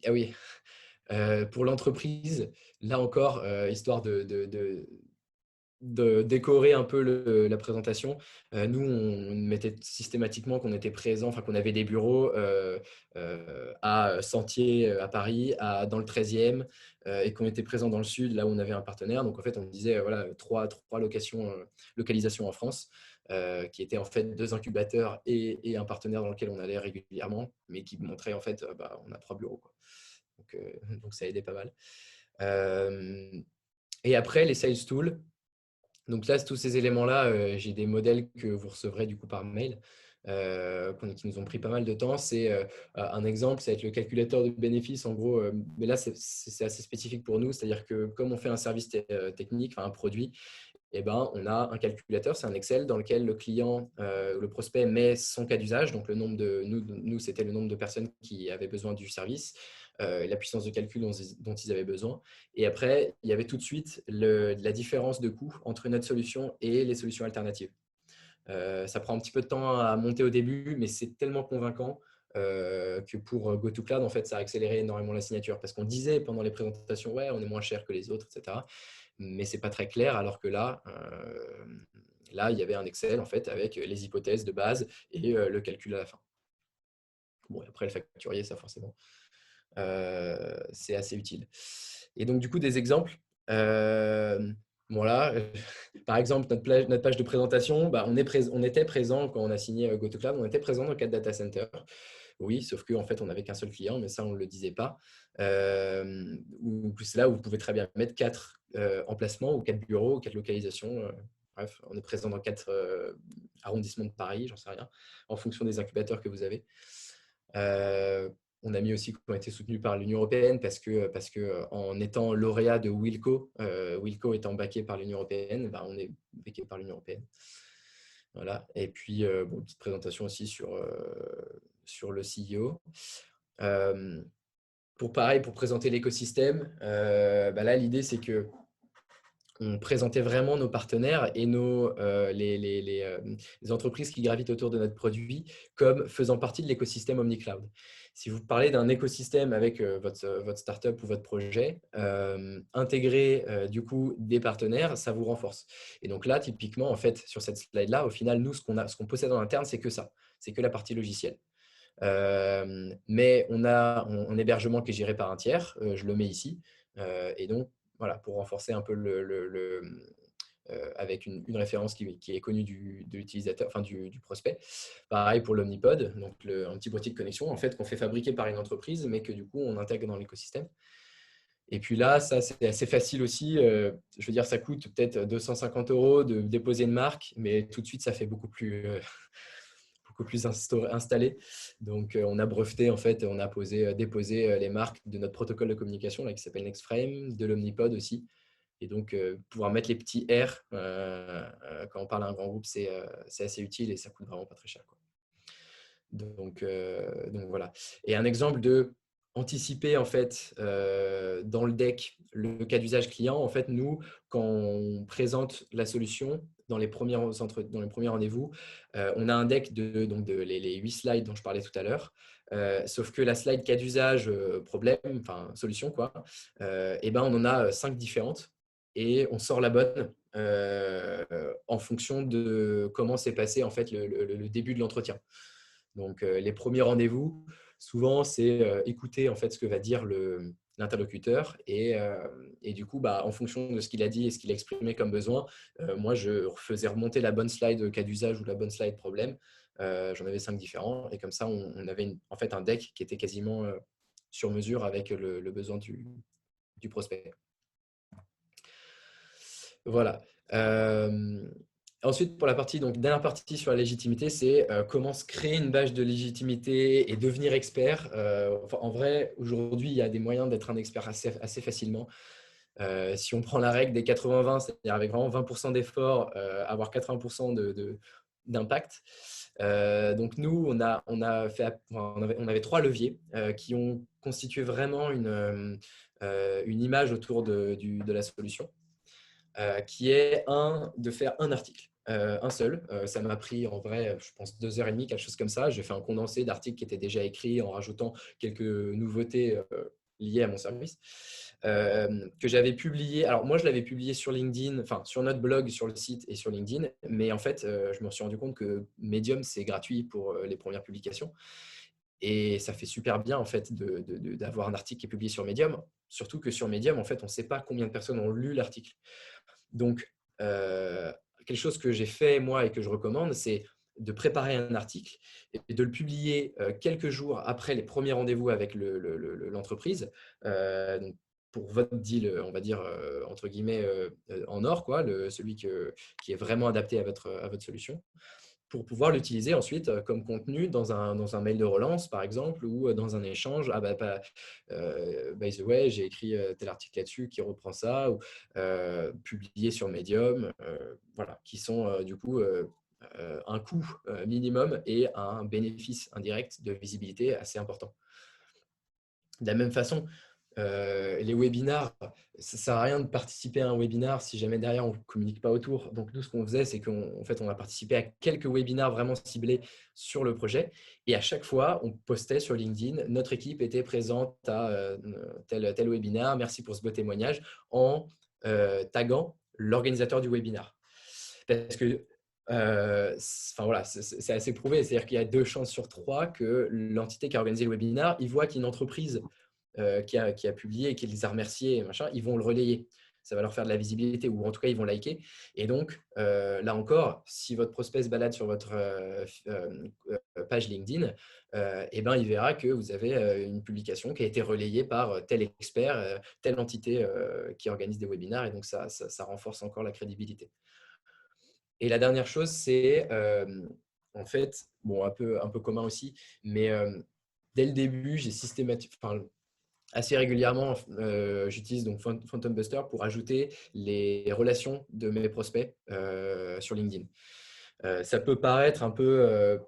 oui, pour l'entreprise, là encore, histoire de décorer un peu la présentation, nous, on mettait systématiquement qu'on était présent, enfin qu'on avait des bureaux à Sentier à Paris, dans le 13e, et qu'on était présent dans le sud, là où on avait un partenaire. Donc, en fait, on disait voilà, trois localisations en France, qui étaient en fait 2 incubateurs et un partenaire dans lequel on allait régulièrement, mais qui montrait en fait, on a 3 bureaux, quoi. Donc, ça aidait pas mal. Et après, les sales tools. Donc là, tous ces éléments-là, j'ai des modèles que vous recevrez du coup par mail, qui nous ont pris pas mal de temps. C'est un exemple, ça va être le calculateur de bénéfices. En gros, mais là, c'est assez spécifique pour nous. C'est-à-dire que comme on fait un service technique, enfin un produit, eh ben, on a un calculateur, c'est un Excel dans lequel le client, le prospect met son cas d'usage. Donc, le nombre nous, c'était le nombre de personnes qui avaient besoin du service, la puissance de calcul dont ils avaient besoin. Et après, il y avait tout de suite la différence de coût entre notre solution et les solutions alternatives. Ça prend un petit peu de temps à monter au début, mais c'est tellement convaincant que pour GoToCloud, en fait, ça a accéléré énormément la signature. Parce qu'on disait pendant les présentations, ouais, on est moins cher que les autres, etc. Mais ce n'est pas très clair, alors que là, il y avait un Excel en fait, avec les hypothèses de base et le calcul à la fin. Bon, et après, le facturier, ça forcément, c'est assez utile. Et donc, du coup, des exemples. Voilà. Par exemple, notre page de présentation, on était présent quand on a signé GoToCloud, on était présent dans 4 data centers. Oui, sauf qu'en fait, on n'avait qu'un seul client, mais ça, on ne le disait pas. Ou plus là, où vous pouvez très bien mettre 4 emplacements ou 4 bureaux, 4 localisations. Bref, on est présent dans 4 arrondissements de Paris, j'en sais rien, en fonction des incubateurs que vous avez. On a mis aussi qu'on a été soutenu par l'Union européenne parce que en étant lauréat de Wilco, Wilco étant backé par l'Union européenne, on est backé par l'Union européenne. Voilà. Et puis, une petite présentation aussi sur le CEO. Pour présenter l'écosystème, là, l'idée, c'est que on présentait vraiment nos partenaires et les entreprises qui gravitent autour de notre produit comme faisant partie de l'écosystème OmniCloud. Si vous parlez d'un écosystème avec votre startup ou votre projet, intégrer du coup des partenaires, ça vous renforce. Et donc là, typiquement, en fait, sur cette slide-là, au final, nous, ce qu'on possède en interne, c'est que ça. C'est que la partie logicielle. Mais on a un hébergement qui est géré par un tiers, je le mets ici, et donc voilà, pour renforcer un peu avec une référence qui est connue de l'utilisateur, enfin du prospect. Pareil pour l'Omnipod, donc un petit boîtier de connexion en fait qu'on fait fabriquer par une entreprise, mais que du coup on intègre dans l'écosystème. Et puis là, ça c'est assez facile aussi. Je veux dire, ça coûte peut-être 250 € de déposer une marque, mais tout de suite ça fait beaucoup plus installé. Donc, on a breveté, en fait, on a déposé les marques de notre protocole de communication là, qui s'appelle NextFrame, de l'Omnipod aussi. Et donc, pouvoir mettre les petits R quand on parle à un grand groupe, c'est assez utile et ça coûte vraiment pas très cher, quoi. Donc voilà. Et un exemple de anticiper en fait dans le deck le cas d'usage client. En fait, nous, quand on présente la solution dans les premiers rendez-vous, on a un deck les 8 slides dont je parlais tout à l'heure. Sauf que la slide cas d'usage problème, enfin solution quoi, on en a 5 différentes et on sort la bonne en fonction de comment s'est passé en fait le début de l'entretien. Donc, les premiers rendez-vous, souvent, c'est écouter en fait ce que va dire l'interlocuteur et du coup, en fonction de ce qu'il a dit et ce qu'il a exprimé comme besoin, moi, je faisais remonter la bonne slide cas d'usage ou la bonne slide problème. J'en avais 5 différents et comme ça, on avait en fait un deck qui était quasiment sur mesure avec le besoin du prospect. Voilà. Ensuite, pour la dernière partie sur la légitimité, c'est comment se créer une base de légitimité et devenir expert. En vrai, aujourd'hui, il y a des moyens d'être un expert assez facilement. Si on prend la règle des 80-20, c'est-à-dire avec vraiment 20% d'efforts, avoir 80% d'impact. Donc nous, on avait 3 leviers qui ont constitué vraiment une image autour de la solution. Qui est de faire un article, un seul. Ça m'a pris en vrai, je pense 2h30, quelque chose comme ça. J'ai fait un condensé d'articles qui étaient déjà écrits en rajoutant quelques nouveautés lié à mon service, que j'avais publié. Alors moi, je l'avais publié sur LinkedIn, enfin sur notre blog, sur le site et sur LinkedIn. Mais en fait, je me suis rendu compte que Medium, c'est gratuit pour les premières publications. Et ça fait super bien en fait d'avoir un article qui est publié sur Medium. Surtout que sur Medium, en fait, on ne sait pas combien de personnes ont lu l'article. Donc, quelque chose que j'ai fait moi et que je recommande, c'est de préparer un article et de le publier quelques jours après les premiers rendez-vous avec l'entreprise. Donc, pour votre deal, on va dire, entre guillemets, en or, quoi, celui qui est vraiment adapté à votre solution, pour pouvoir l'utiliser ensuite comme contenu dans un mail de relance, par exemple, ou dans un échange. Ah bah, by the way, j'ai écrit tel article là-dessus qui reprend ça, ou publié sur Medium, voilà, qui sont du coup un coût minimum et un bénéfice indirect de visibilité assez important. De la même façon, les webinars, ça ne sert à rien de participer à un webinar si jamais derrière on ne communique pas autour. Donc nous, ce qu'on faisait, c'est qu'en fait, on a participé à quelques webinars vraiment ciblés sur le projet. Et à chaque fois, on postait sur LinkedIn, notre équipe était présente à tel webinar, merci pour ce beau témoignage, en taguant l'organisateur du webinar. Parce que voilà, c'est assez prouvé. C'est-à-dire qu'il y a 2 chances sur 3 que l'entité qui a organisé le webinar, il voit qu'une entreprise qui a publié et qui les a remerciés, et machin, ils vont le relayer. Ça va leur faire de la visibilité, ou en tout cas, ils vont liker. Et donc, là encore, si votre prospect se balade sur votre page LinkedIn, eh ben, il verra que vous avez une publication qui a été relayée par tel expert, telle entité qui organise des webinars. Et donc, ça renforce encore la crédibilité. Et la dernière chose, c'est en fait, bon, un peu commun aussi, mais dès le début, j'ai assez régulièrement, j'utilise donc Phantom Buster pour ajouter les relations de mes prospects sur LinkedIn. Ça peut paraître un peu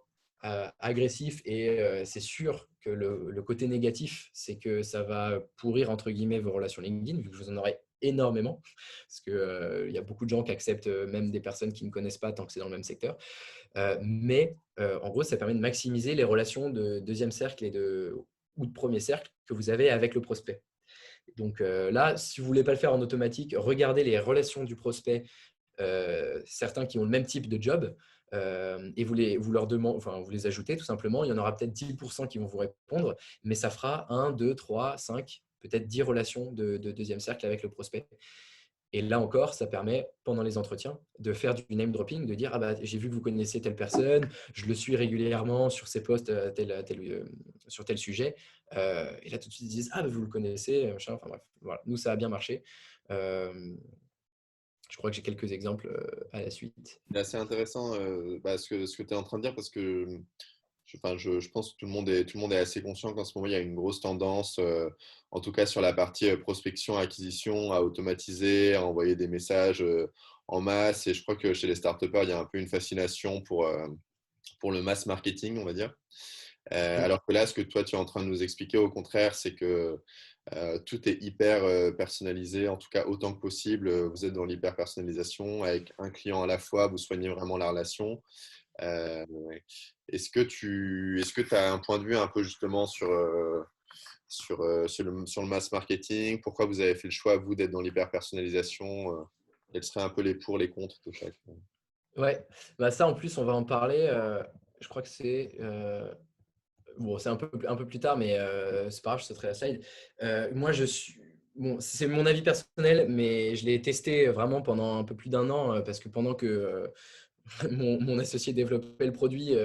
agressif et c'est sûr que le côté négatif, c'est que ça va pourrir entre guillemets vos relations LinkedIn, vu que vous en aurez énormément, parce qu'il y a beaucoup de gens qui acceptent même des personnes qui ne connaissent pas tant que c'est dans le même secteur. Mais en gros, ça permet de maximiser les relations de deuxième cercle ou de premier cercle que vous avez avec le prospect. Donc là, si vous ne voulez pas le faire en automatique, regardez les relations du prospect, certains qui ont le même type de job, et vous leur demandez, enfin, vous les ajoutez tout simplement. Il y en aura peut-être 10% qui vont vous répondre, mais ça fera 1, 2, 3, 5, peut-être 10 relations de deuxième cercle avec le prospect. Et là encore, ça permet, pendant les entretiens, de faire du name dropping, de dire « Ah bah, j'ai vu que vous connaissez telle personne, je le suis régulièrement sur ses posts sur tel sujet. » Et là, tout de suite, ils disent « Ah, bah, vous le connaissez. » Machin. Enfin bref, voilà. Nous, ça a bien marché. Je crois que j'ai quelques exemples à la suite. C'est assez intéressant ce que tu es en train de dire parce que je pense que tout le monde est assez conscient qu'en ce moment, il y a une grosse tendance, en tout cas sur la partie prospection, acquisition, à automatiser, à envoyer des messages en masse. Et je crois que chez les start-upers, il y a un peu une fascination pour le mass marketing, on va dire. Alors que là, ce que toi, tu es en train de nous expliquer, au contraire, c'est que tout est hyper personnalisé, en tout cas autant que possible. Vous êtes dans l'hyper personnalisation avec un client à la fois, vous soignez vraiment la relation. Est-ce que tu as un point de vue un peu justement sur le mass marketing? Pourquoi vous avez fait le choix, vous, d'être dans l'hyper personnalisation? Quels seraient un peu les pour, les contre de chaque? Ouais, bah ça en plus, on va en parler. Je crois que c'est bon, c'est un peu plus tard, mais c'est pas grave, je sauterai la slide. Moi, bon, c'est mon avis personnel, mais je l'ai testé vraiment pendant un peu plus d'1 an parce que pendant que mon associé développait le produit,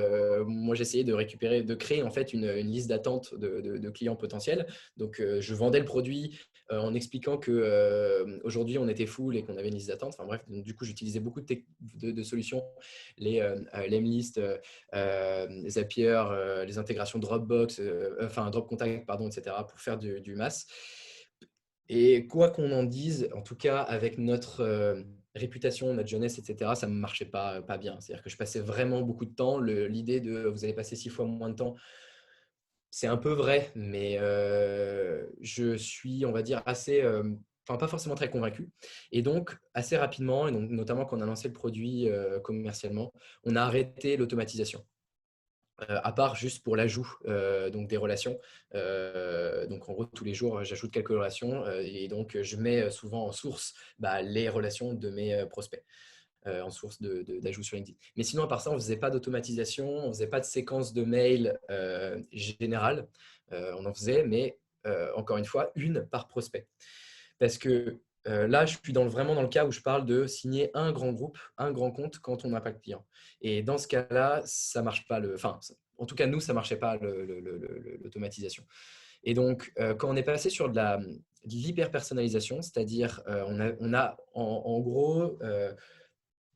moi j'essayais de créer en fait une liste d'attente de clients potentiels. Donc je vendais le produit en expliquant que aujourd'hui on était full et qu'on avait une liste d'attente. Enfin bref, donc, du coup j'utilisais beaucoup de solutions, les Lemlist, Zapier, les intégrations Dropbox, Drop Contact, pardon, etc. pour faire du mass. Et quoi qu'on en dise, en tout cas avec notre réputation, notre jeunesse, etc., ça ne me marchait pas bien. C'est-à-dire que je passais vraiment beaucoup de temps. L'idée de vous allez passer 6 fois moins de temps, c'est un peu vrai, mais je suis, on va dire, assez, pas forcément très convaincu. Et donc, assez rapidement, et donc, notamment quand on a lancé le produit commercialement, on a arrêté l'automatisation. à part juste pour l'ajout donc des relations. Donc en gros, tous les jours, j'ajoute quelques relations et donc je mets souvent en source les relations de mes prospects en source d'ajout sur LinkedIn. Mais sinon, à part ça, on ne faisait pas d'automatisation, on ne faisait pas de séquence de mails générale. On en faisait, mais encore une fois, une par prospect. Parce que là, je suis vraiment dans le cas où je parle de signer un grand groupe, un grand compte quand on n'a pas de client. Et dans ce cas-là, ça marche pas. Enfin, en tout cas, nous, ça ne marchait pas l'automatisation. Et donc, quand on est passé sur de l'hyper-personnalisation, c'est-à-dire on a en gros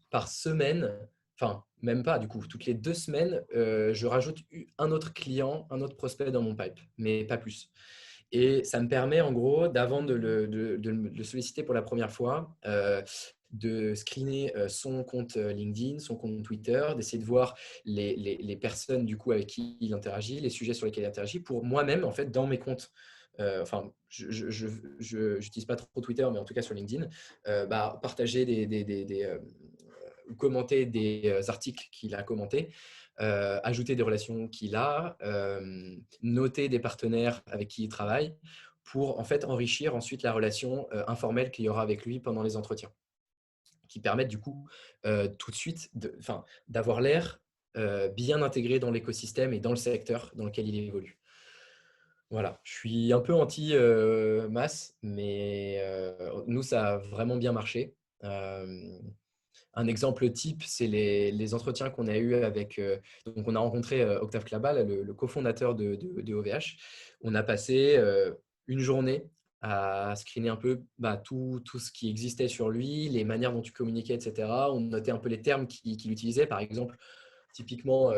par semaine, enfin même pas du coup, toutes les 2 semaines, je rajoute un autre client, un autre prospect dans mon pipe, mais pas plus. Et ça me permet en gros, d'avant de le solliciter pour la première fois, de screener son compte LinkedIn, son compte Twitter, d'essayer de voir les personnes du coup avec qui il interagit, les sujets sur lesquels il interagit, pour moi-même en fait dans mes comptes. Enfin, je n'utilise pas trop Twitter, mais en tout cas sur LinkedIn, partager ou commenter des articles qu'il a commentés, ajouter des relations qu'il a, noter des partenaires avec qui il travaille pour en fait enrichir ensuite la relation informelle qu'il y aura avec lui pendant les entretiens, qui permettent du coup tout de suite d'avoir l'air bien intégré dans l'écosystème et dans le secteur dans lequel il évolue. Voilà, je suis un peu anti-masse, mais nous, ça a vraiment bien marché. Un exemple type, c'est les entretiens qu'on a eus avec… donc, on a rencontré Octave Klaba, le cofondateur de OVH. On a passé une journée à screener un peu tout ce qui existait sur lui, les manières dont tu communiquais, etc. On notait un peu les termes qu'il utilisait. Par exemple, typiquement,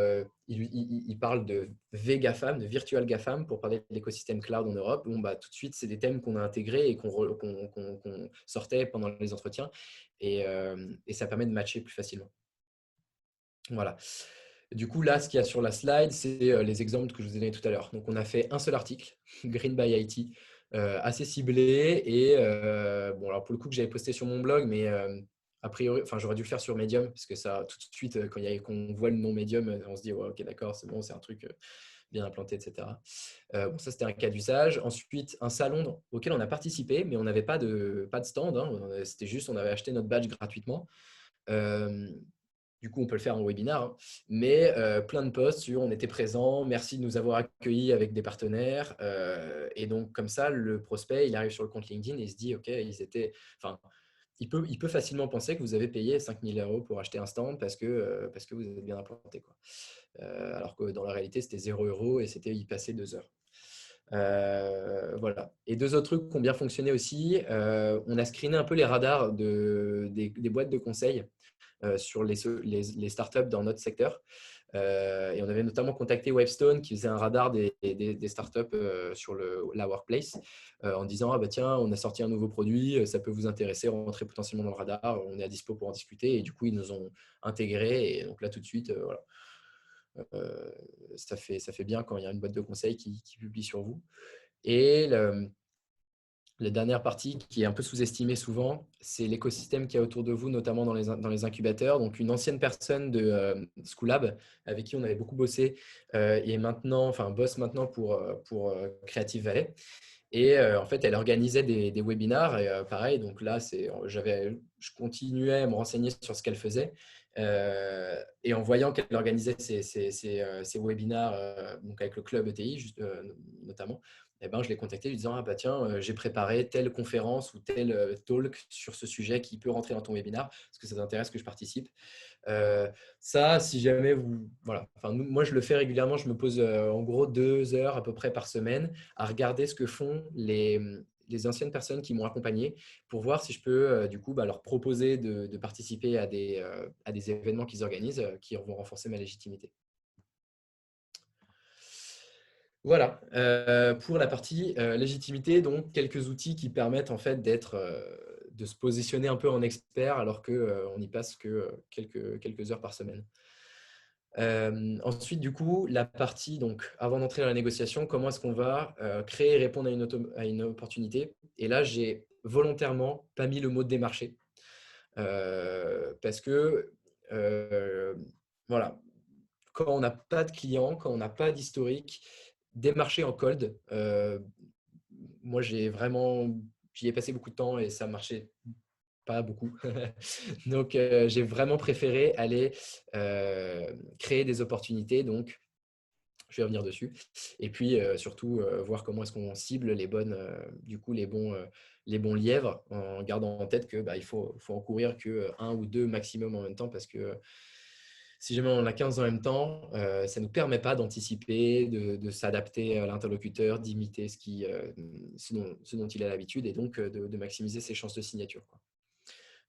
il parle de VGAFAM, de Virtual GAFAM, pour parler de l'écosystème cloud en Europe. Bon, tout de suite, c'est des thèmes qu'on a intégrés et qu'on sortait pendant les entretiens. Et ça permet de matcher plus facilement. Voilà. Du coup, là, ce qu'il y a sur la slide, c'est les exemples que je vous ai donnés tout à l'heure. Donc, on a fait un seul article, Green by IT, assez ciblé. Et bon, alors pour le coup, que j'avais posté sur mon blog, mais a priori, j'aurais dû le faire sur Medium, parce que ça, tout de suite, qu'on voit le nom Medium, on se dit, ouais, ok, d'accord, c'est bon, c'est un truc bien implanté, etc. Bon, ça, c'était un cas d'usage. Ensuite, un salon auquel on a participé, mais on n'avait pas de stand. Hein. C'était juste, on avait acheté notre badge gratuitement. Du coup, on peut le faire en webinar, hein. Mais plein de posts sur on était présent, merci de nous avoir accueillis avec des partenaires. Et donc, comme ça, le prospect, il arrive sur le compte LinkedIn et il se dit, OK, il peut facilement penser que vous avez payé 5 000 € pour acheter un stand parce que vous êtes bien implanté, quoi. Alors que dans la réalité, c'était 0 € et c'était y passer 2 heures. Voilà. Et 2 autres trucs qui ont bien fonctionné aussi. On a screené un peu les radars des boîtes de conseil sur les startups dans notre secteur. Et on avait notamment contacté Webstone qui faisait un radar des startups sur la workplace en disant ah, tiens, on a sorti un nouveau produit, ça peut vous intéresser, rentrer potentiellement dans le radar, on est à dispo pour en discuter. Et du coup, ils nous ont intégrés. Et donc là, tout de suite, voilà. Ça fait bien quand il y a une boîte de conseil qui publie sur vous. Et la dernière partie qui est un peu sous-estimée souvent, c'est l'écosystème qu'il y a autour de vous, notamment dans les incubateurs. Donc, une ancienne personne de Schoolab avec qui on avait beaucoup bossé et bosse maintenant pour Creative Valley. Et en fait, elle organisait des webinars. Et pareil, donc là, je continuais à me renseigner sur ce qu'elle faisait. Et en voyant qu'elle organisait ces webinars donc avec le club ETI, notamment, je l'ai contacté lui disant tiens, j'ai préparé telle conférence ou tel talk sur ce sujet qui peut rentrer dans ton webinar. Est-ce que ça t'intéresse que je participe? Ça, si jamais vous… Voilà. Moi, je le fais régulièrement. Je me pose en gros 2 heures à peu près par semaine à regarder ce que font les anciennes personnes qui m'ont accompagné pour voir si je peux du coup leur proposer de participer à des événements qu'ils organisent qui vont renforcer ma légitimité. Voilà, pour la partie légitimité, donc quelques outils qui permettent en fait de se positionner un peu en expert alors qu'on n'y passe que quelques heures par semaine. Ensuite, du coup, la partie, donc, avant d'entrer dans la négociation, comment est-ce qu'on va créer et répondre à une opportunité? Et là, j'ai volontairement pas mis le mot démarcher parce que, voilà, quand on n'a pas de clients, quand on n'a pas d'historique, démarcher en cold, moi, j'y ai passé beaucoup de temps et ça marchait pas beaucoup. Donc, j'ai vraiment préféré aller créer des opportunités. Donc, je vais revenir dessus. Et puis, surtout, voir comment est-ce qu'on cible les bons lièvres en gardant en tête que il faut en courir que un ou deux maximum en même temps parce que si jamais on en a 15 en même temps, ça ne nous permet pas d'anticiper, de s'adapter à l'interlocuteur, d'imiter ce dont il a l'habitude et donc de maximiser ses chances de signature, quoi.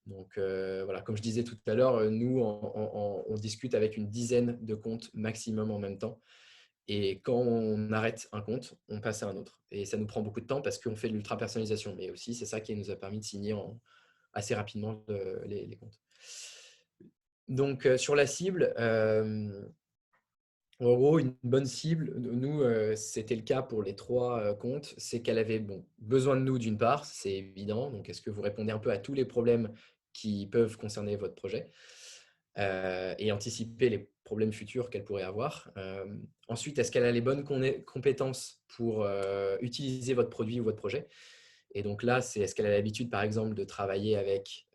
Donc voilà, comme je disais tout à l'heure, nous, on discute avec une dizaine de comptes maximum en même temps. Et quand on arrête un compte, on passe à un autre. Et ça nous prend beaucoup de temps parce qu'on fait de l'ultra-personnalisation. Mais aussi, c'est ça qui nous a permis de signer assez rapidement les comptes. Donc, sur la cible, en gros, une bonne cible, nous, c'était le cas pour les 3 comptes, c'est qu'elle avait besoin de nous d'une part, c'est évident. Donc, est-ce que vous répondez un peu à tous les problèmes qui peuvent concerner votre projet et anticiper les problèmes futurs qu'elle pourrait avoir. Ensuite, est-ce qu'elle a les bonnes compétences pour utiliser votre produit ou votre projet? Et donc là, c'est est-ce qu'elle a l'habitude, par exemple, de travailler avec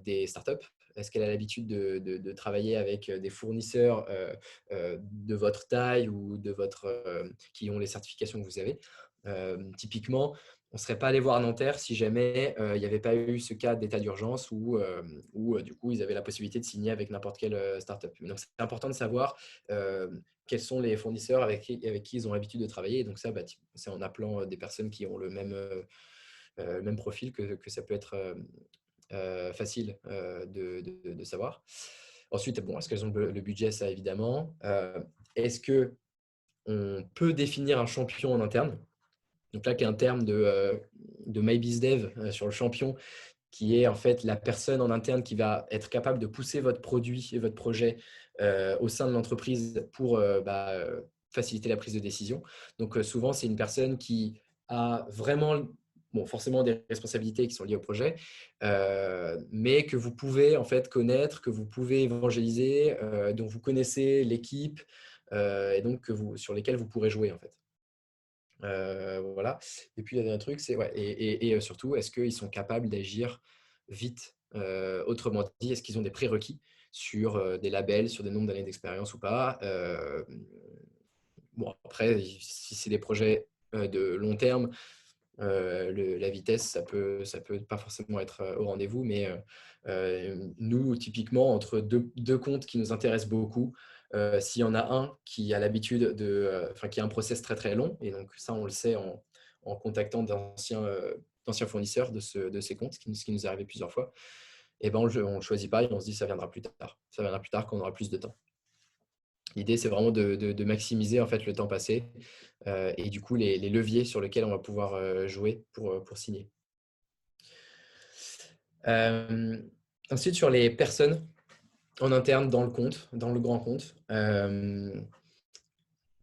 des startups? Est-ce qu'elle a l'habitude de travailler avec des fournisseurs de votre taille ou qui ont les certifications que vous avez? Typiquement, on ne serait pas allé voir Nanterre si jamais il n'y avait pas eu ce cas d'état d'urgence où du coup, ils avaient la possibilité de signer avec n'importe quelle startup. Donc, c'est important de savoir quels sont les fournisseurs avec qui ils ont l'habitude de travailler. Et donc, ça, c'est en appelant des personnes qui ont le même profil que ça peut être facile de savoir. Ensuite, est-ce qu'elles ont le budget? Ça, évidemment. Est-ce qu'on peut définir un champion en interne? Donc là, qui est un terme de MyBizDev sur le champion, qui est en fait la personne en interne qui va être capable de pousser votre produit et votre projet au sein de l'entreprise pour faciliter la prise de décision. Donc souvent, c'est une personne qui a vraiment, forcément des responsabilités qui sont liées au projet, mais que vous pouvez en fait connaître, que vous pouvez évangéliser, dont vous connaissez l'équipe et donc sur lesquels vous pourrez jouer en fait. Voilà. Et puis, il y a un truc, c'est surtout, est-ce qu'ils sont capables d'agir vite? Autrement dit, est-ce qu'ils ont des prérequis sur des labels, sur des nombres d'années d'expérience ou pas? Après, si c'est des projets de long terme, la vitesse, ça peut pas forcément être au rendez-vous, mais nous, typiquement, entre deux comptes qui nous intéressent beaucoup, s'il y en a un qui a l'habitude qui a un process très très long, et donc ça, on le sait en contactant d'anciens fournisseurs de ces comptes, ce qui nous est arrivé plusieurs fois, et on ne le choisit pas et on se dit ça viendra plus tard. Ça viendra plus tard quand on aura plus de temps. L'idée, c'est vraiment de maximiser en fait le temps passé et du coup les leviers sur lesquels on va pouvoir jouer pour signer. Ensuite, sur les personnes en interne dans le compte, dans le grand compte,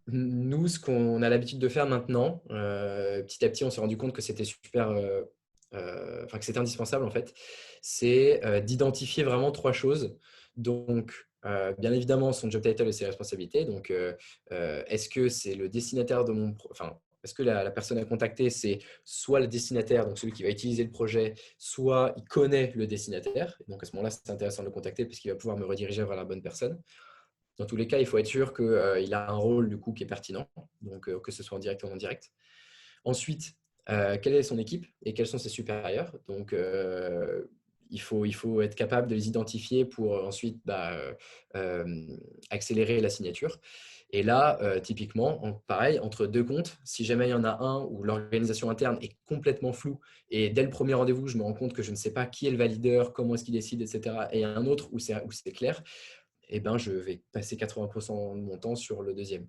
nous, ce qu'on a l'habitude de faire maintenant, petit à petit, on s'est rendu compte que c'était que c'était indispensable en fait, c'est d'identifier vraiment 3 choses. Donc, bien évidemment, son job title et ses responsabilités. Donc, est-ce que c'est le destinataire de est-ce que la personne à contacter, c'est soit le destinataire, donc celui qui va utiliser le projet, soit il connaît le destinataire. Donc, à ce moment-là, c'est intéressant de le contacter parce qu'il va pouvoir me rediriger vers la bonne personne. Dans tous les cas, il faut être sûr qu'il a un rôle du coup qui est pertinent, donc que ce soit en direct ou en indirect. Ensuite, quelle est son équipe et quels sont ses supérieurs? Donc, il faut être capable de les identifier pour ensuite accélérer la signature. Et là, typiquement, pareil, entre 2 comptes, si jamais il y en a un où l'organisation interne est complètement floue et dès le premier rendez-vous, je me rends compte que je ne sais pas qui est le valideur, comment est-ce qu'il décide, etc. Et un autre où c'est clair, je vais passer 80% de mon temps sur le deuxième.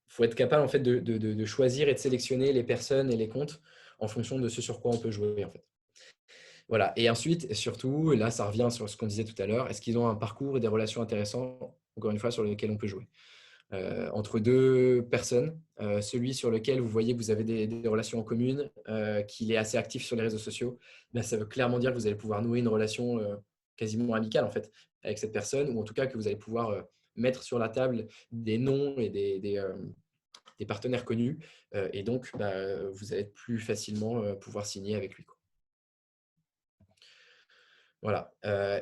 Faut être capable en fait, de choisir et de sélectionner les personnes et les comptes en fonction de ce sur quoi on peut jouer. En fait. Voilà. Et ensuite, surtout, là, ça revient sur ce qu'on disait tout à l'heure, est-ce qu'ils ont un parcours et des relations intéressantes, encore une fois, sur lesquelles on peut jouer entre 2 personnes, celui sur lequel vous voyez que vous avez des relations en commune, qu'il est assez actif sur les réseaux sociaux, ça veut clairement dire que vous allez pouvoir nouer une relation quasiment amical en fait avec cette personne, ou en tout cas que vous allez pouvoir mettre sur la table des noms et des partenaires connus, et donc vous allez plus facilement pouvoir signer avec lui, quoi. Voilà.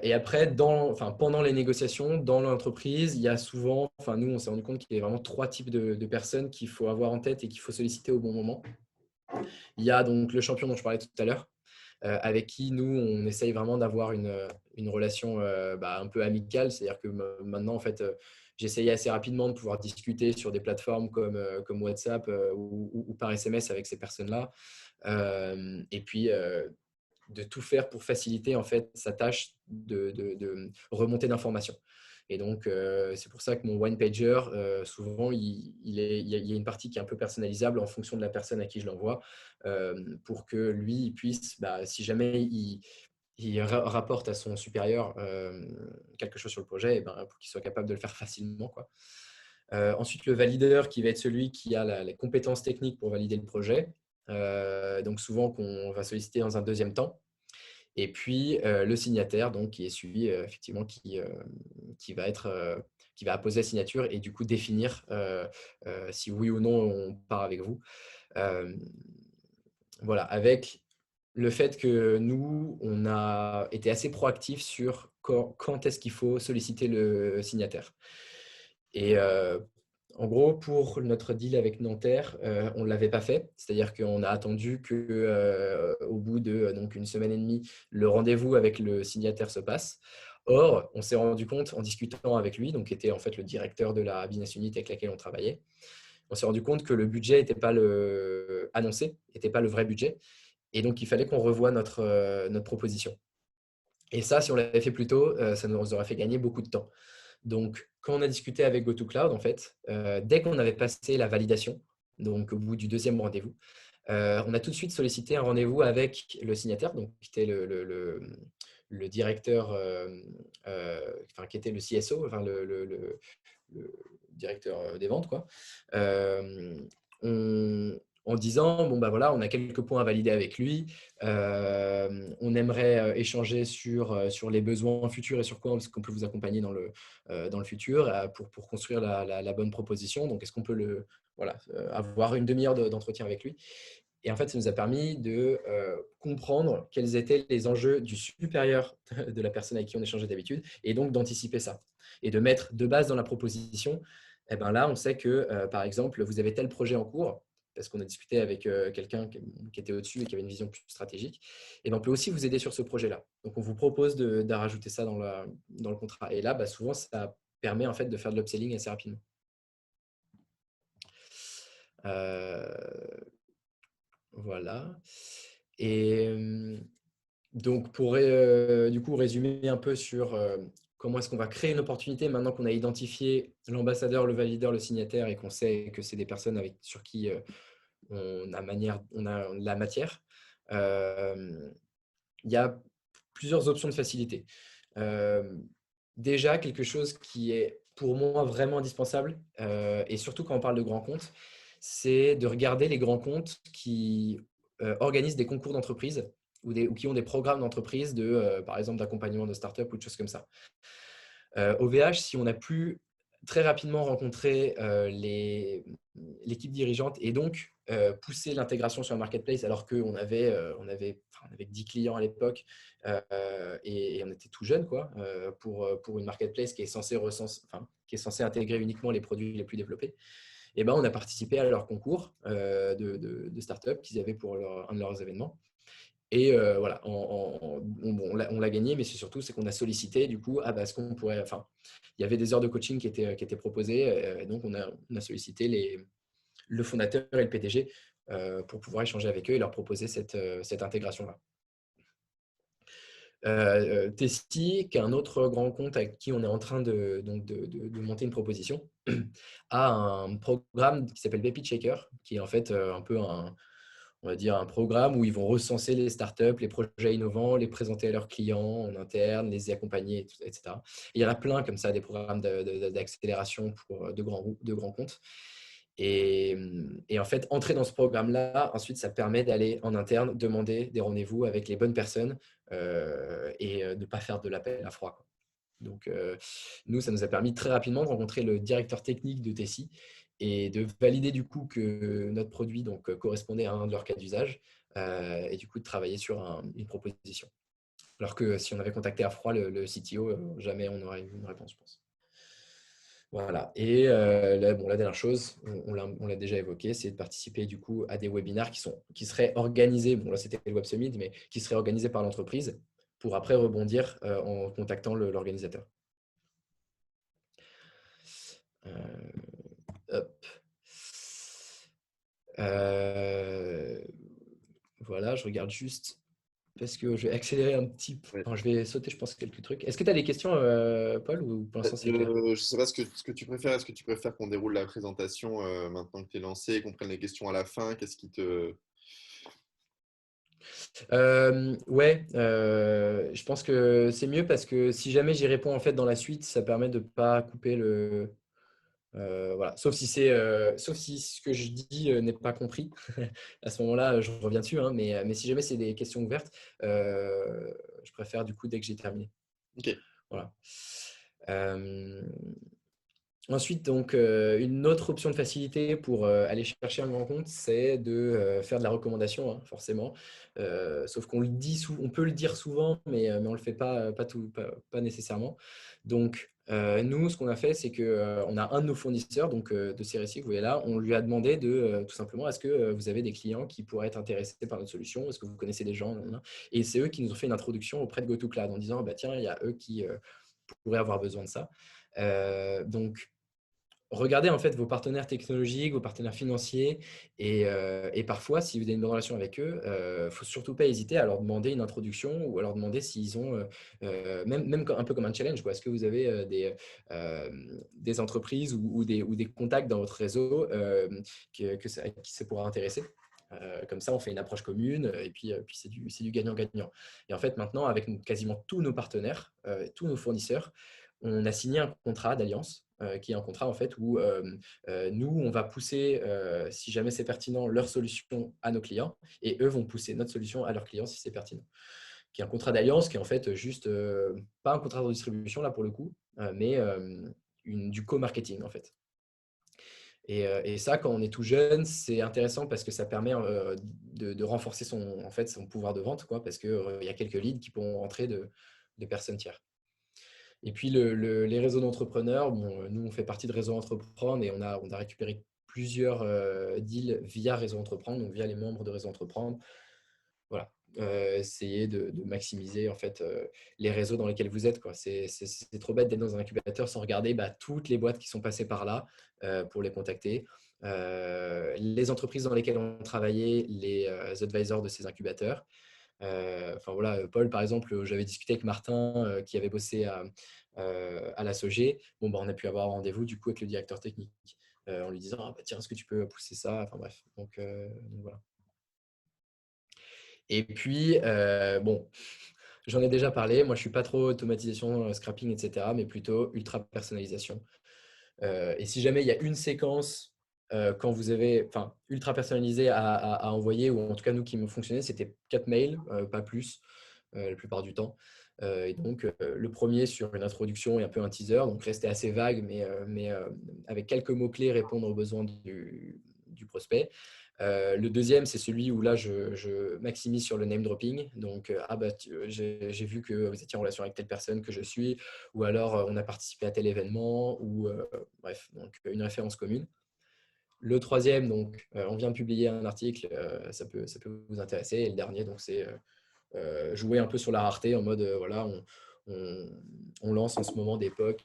Et après, pendant les négociations, dans l'entreprise, il y a souvent, nous, on s'est rendu compte qu'il y a vraiment 3 types de personnes qu'il faut avoir en tête et qu'il faut solliciter au bon moment. Il y a donc le champion dont je parlais tout à l'heure, avec qui nous, on essaye vraiment d'avoir une relation un peu amicale. C'est-à-dire que maintenant, en fait, j'essaye assez rapidement de pouvoir discuter sur des plateformes comme WhatsApp ou par SMS avec ces personnes-là. Et puis, de tout faire pour faciliter en fait sa tâche de remontée d'informations. Et donc, c'est pour ça que mon one-pager, souvent, il y a une partie qui est un peu personnalisable en fonction de la personne à qui je l'envoie, pour que lui il puisse, si jamais il rapporte à son supérieur quelque chose sur le projet, pour qu'il soit capable de le faire facilement, quoi. Ensuite, le valideur qui va être celui qui a les compétences techniques pour valider le projet. Donc souvent qu'on va solliciter dans un deuxième temps. Et puis le signataire, donc qui est celui effectivement qui va apposer la signature et du coup définir si oui ou non on part avec vous. Voilà, avec le fait que nous, on a été assez proactifs sur quand est-ce qu'il faut solliciter le signataire. Et en gros, pour notre deal avec Nanterre, on ne l'avait pas fait. C'est-à-dire qu'on a attendu qu'au bout de donc, une semaine et demie, le rendez-vous avec le signataire se passe. Or, on s'est rendu compte en discutant avec lui, donc qui était en fait le directeur de la business unit avec laquelle on travaillait, on s'est rendu compte que le budget n'était pas annoncé, n'était pas le vrai budget. Et donc, il fallait qu'on revoie notre proposition. Et ça, si on l'avait fait plus tôt, ça nous aurait fait gagner beaucoup de temps. Donc, quand on a discuté avec GoToCloud, en fait, dès qu'on avait passé la validation, donc au bout du deuxième rendez-vous, on a tout de suite sollicité un rendez-vous avec le signataire, donc qui était le directeur, qui était le CSO, le directeur des ventes, quoi. En disant, bon, voilà, on a quelques points à valider avec lui. On aimerait échanger sur les besoins futurs et sur quoi on peut vous accompagner dans le futur pour construire la bonne proposition. Donc, est-ce qu'on peut avoir une demi-heure d'entretien avec lui? Et en fait, ça nous a permis de comprendre quels étaient les enjeux du supérieur de la personne avec qui on échangeait d'habitude et donc d'anticiper ça. Et de mettre de base dans la proposition, là, on sait que, par exemple, vous avez tel projet en cours, parce qu'on a discuté avec quelqu'un qui était au-dessus et qui avait une vision plus stratégique, et on peut aussi vous aider sur ce projet-là. Donc, on vous propose de rajouter ça dans le contrat. Et là, souvent, ça permet en fait de faire de l'upselling assez rapidement. Voilà. Et donc, pour du coup résumer un peu sur comment est-ce qu'on va créer une opportunité maintenant qu'on a identifié l'ambassadeur, le valideur, le signataire et qu'on sait que c'est des personnes sur qui on a la matière. Il y a plusieurs options de facilité. Déjà, quelque chose qui est pour moi vraiment indispensable, et surtout quand on parle de grands comptes, c'est de regarder les grands comptes qui organisent des concours d'entreprise ou qui ont des programmes d'entreprise par exemple, d'accompagnement de start-up ou de choses comme ça. Au VH, si on a pu très rapidement rencontrer l'équipe dirigeante et donc pousser l'intégration sur un marketplace alors qu'on avait, on avait 10 clients à l'époque et on était tout jeune pour une marketplace qui est censée intégrer uniquement les produits les plus développés. Et on a participé à leur concours de start-up qu'ils avaient pour un de leurs événements. Et voilà, on l'a gagné, mais c'est surtout qu'on a sollicité du coup, est-ce qu'on pourrait, il y avait des heures de coaching qui étaient proposées, et donc on a sollicité le fondateur et le PDG pour pouvoir échanger avec eux et leur proposer cette intégration-là. Testy, qui est un autre grand compte avec qui on est en train de monter une proposition, a un programme qui s'appelle BP Checker, qui est en fait un peu on va dire un programme où ils vont recenser les startups, les projets innovants, les présenter à leurs clients en interne, les accompagner, etc. Et il y en a plein comme ça, des programmes d'accélération de grands comptes. Et en fait, entrer dans ce programme-là, ensuite, ça permet d'aller en interne, demander des rendez-vous avec les bonnes personnes et de ne pas faire de l'appel à froid, quoi. Donc, nous, ça nous a permis très rapidement de rencontrer le directeur technique de Tessie et de valider du coup que notre produit donc, correspondait à un de leurs cas d'usage et du coup de travailler sur une proposition. Alors que si on avait contacté à froid le CTO, jamais on aurait eu une réponse, je pense. Voilà. Et la dernière chose, on l'a déjà évoqué, c'est de participer du coup à des webinaires qui seraient organisés, bon là c'était le Web Summit, mais qui seraient organisés par l'entreprise pour après rebondir en contactant l'organisateur. Hop. Voilà, je regarde juste parce que je vais accélérer un petit peu. Ouais. Enfin, je vais sauter, je pense, quelques trucs. Est-ce que tu as des questions, Paul, ou pour l'instant c'est clair? Je ne sais pas ce que tu préfères. Est-ce que tu préfères qu'on déroule la présentation maintenant que tu es lancé, qu'on prenne les questions à la fin? Qu'est-ce qui te… Ouais, je pense que c'est mieux parce que si jamais j'y réponds en fait dans la suite, ça permet de ne pas couper le. Voilà. Sauf si ce que je dis n'est pas compris. À ce moment-là, je reviens dessus, hein, mais si jamais c'est des questions ouvertes, je préfère du coup dès que j'ai terminé. Ok. Voilà. Ensuite, donc, une autre option de facilité pour aller chercher un grand compte, c'est de faire de la recommandation, hein, forcément. Sauf qu'on le dit on peut le dire souvent, mais on ne le fait pas nécessairement. Donc, nous, ce qu'on a fait, c'est qu'on a un de nos fournisseurs donc, de ces récits que vous voyez là, on lui a demandé de tout simplement, est-ce que vous avez des clients qui pourraient être intéressés par notre solution? Est-ce que vous connaissez des gens? Et c'est eux qui nous ont fait une introduction auprès de GoToCloud en disant, bah, tiens, il y a eux qui pourraient avoir besoin de ça. Donc, regardez en fait vos partenaires technologiques, vos partenaires financiers et parfois, si vous avez une bonne relation avec eux, ne faut surtout pas hésiter à leur demander une introduction ou à leur demander s'ils ont, même un peu comme un challenge, quoi. Est-ce que vous avez des entreprises ou des contacts dans votre réseau qui ça pourra intéresser? Comme ça, on fait une approche commune et puis c'est du gagnant-gagnant. Et en fait, maintenant, avec quasiment tous nos partenaires, tous nos fournisseurs, on a signé un contrat d'alliance qui est un contrat en fait où nous, on va pousser, si jamais c'est pertinent, leur solution à nos clients et eux vont pousser notre solution à leurs clients si c'est pertinent. Qui est un contrat d'alliance qui est en fait juste, pas un contrat de distribution là pour le coup, mais du co-marketing en fait. Et ça, quand on est tout jeune, c'est intéressant parce que ça permet de renforcer son pouvoir de vente, quoi, parce qu'il y a quelques leads qui pourront rentrer de personnes tiers. Et puis, les réseaux d'entrepreneurs, bon, nous, on fait partie de Réseau Entreprendre et on a récupéré plusieurs deals via Réseau Entreprendre, donc via les membres de Réseau Entreprendre. Voilà, essayer de maximiser en fait, les réseaux dans lesquels vous êtes, quoi. C'est trop bête d'être dans un incubateur sans regarder toutes les boîtes qui sont passées par là pour les contacter. Les entreprises dans lesquelles on travaillait, les advisors de ces incubateurs. Enfin voilà, Paul, par exemple, j'avais discuté avec Martin qui avait bossé à la SOG. Bon, on a pu avoir un rendez-vous du coup avec le directeur technique en lui disant tiens, est-ce que tu peux pousser ça? Enfin bref, donc voilà. Et puis, bon, j'en ai déjà parlé. Moi, je ne suis pas trop automatisation, scrapping, etc., mais plutôt ultra personnalisation. Et si jamais il y a une séquence quand vous avez, enfin, ultra personnalisée à envoyer, ou en tout cas, nous qui me fonctionnait, c'était 4 mails, pas plus, la plupart du temps. Et donc, le premier sur une introduction et un peu un teaser, donc rester assez vague, mais avec quelques mots-clés, répondre aux besoins du prospect. Le deuxième, c'est celui où là, je maximise sur le name dropping. Donc, j'ai vu que vous étiez en relation avec telle personne que je suis, ou alors on a participé à tel événement, ou bref, donc une référence commune. Le troisième, donc, on vient de publier un article, ça peut vous intéresser. Et le dernier, donc, c'est jouer un peu sur la rareté en mode, voilà, on lance en ce moment des POC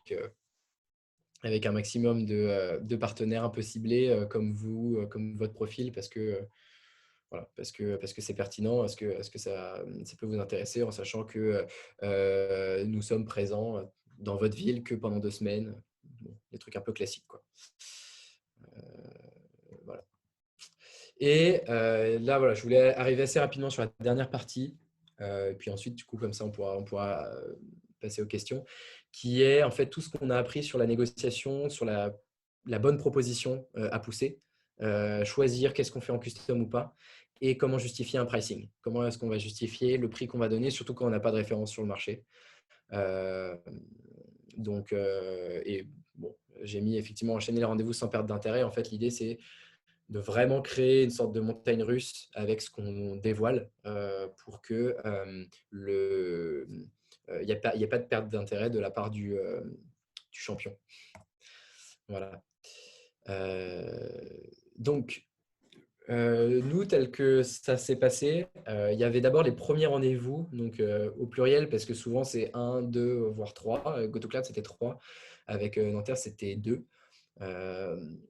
avec un maximum de partenaires un peu ciblés comme vous, comme votre profil, parce que voilà, parce que c'est pertinent, est-ce que ça peut vous intéresser en sachant que nous sommes présents dans votre ville que pendant 2 semaines, bon, des trucs un peu classiques, quoi. Voilà. Et là, voilà, je voulais arriver assez rapidement sur la dernière partie, et puis ensuite, du coup, comme ça, on pourra passer aux questions, qui est en fait tout ce qu'on a appris sur la négociation, sur la la bonne proposition à pousser, choisir qu'est-ce qu'on fait en custom ou pas, et comment justifier un pricing. Comment est-ce qu'on va justifier le prix qu'on va donner, surtout quand on n'a pas de référence sur le marché. Et bon, j'ai mis effectivement enchaîner les rendez-vous sans perte d'intérêt. En fait, l'idée, c'est de vraiment créer une sorte de montagne russe avec ce qu'on dévoile pour que il n'y ait pas de perte d'intérêt de la part du champion. Voilà. Donc, nous, tel que ça s'est passé, il y avait d'abord les premiers rendez-vous, donc au pluriel, parce que souvent c'est 1, 2, voire 3. GoToCloud, c'était 3. Avec Nanterre, c'était 2.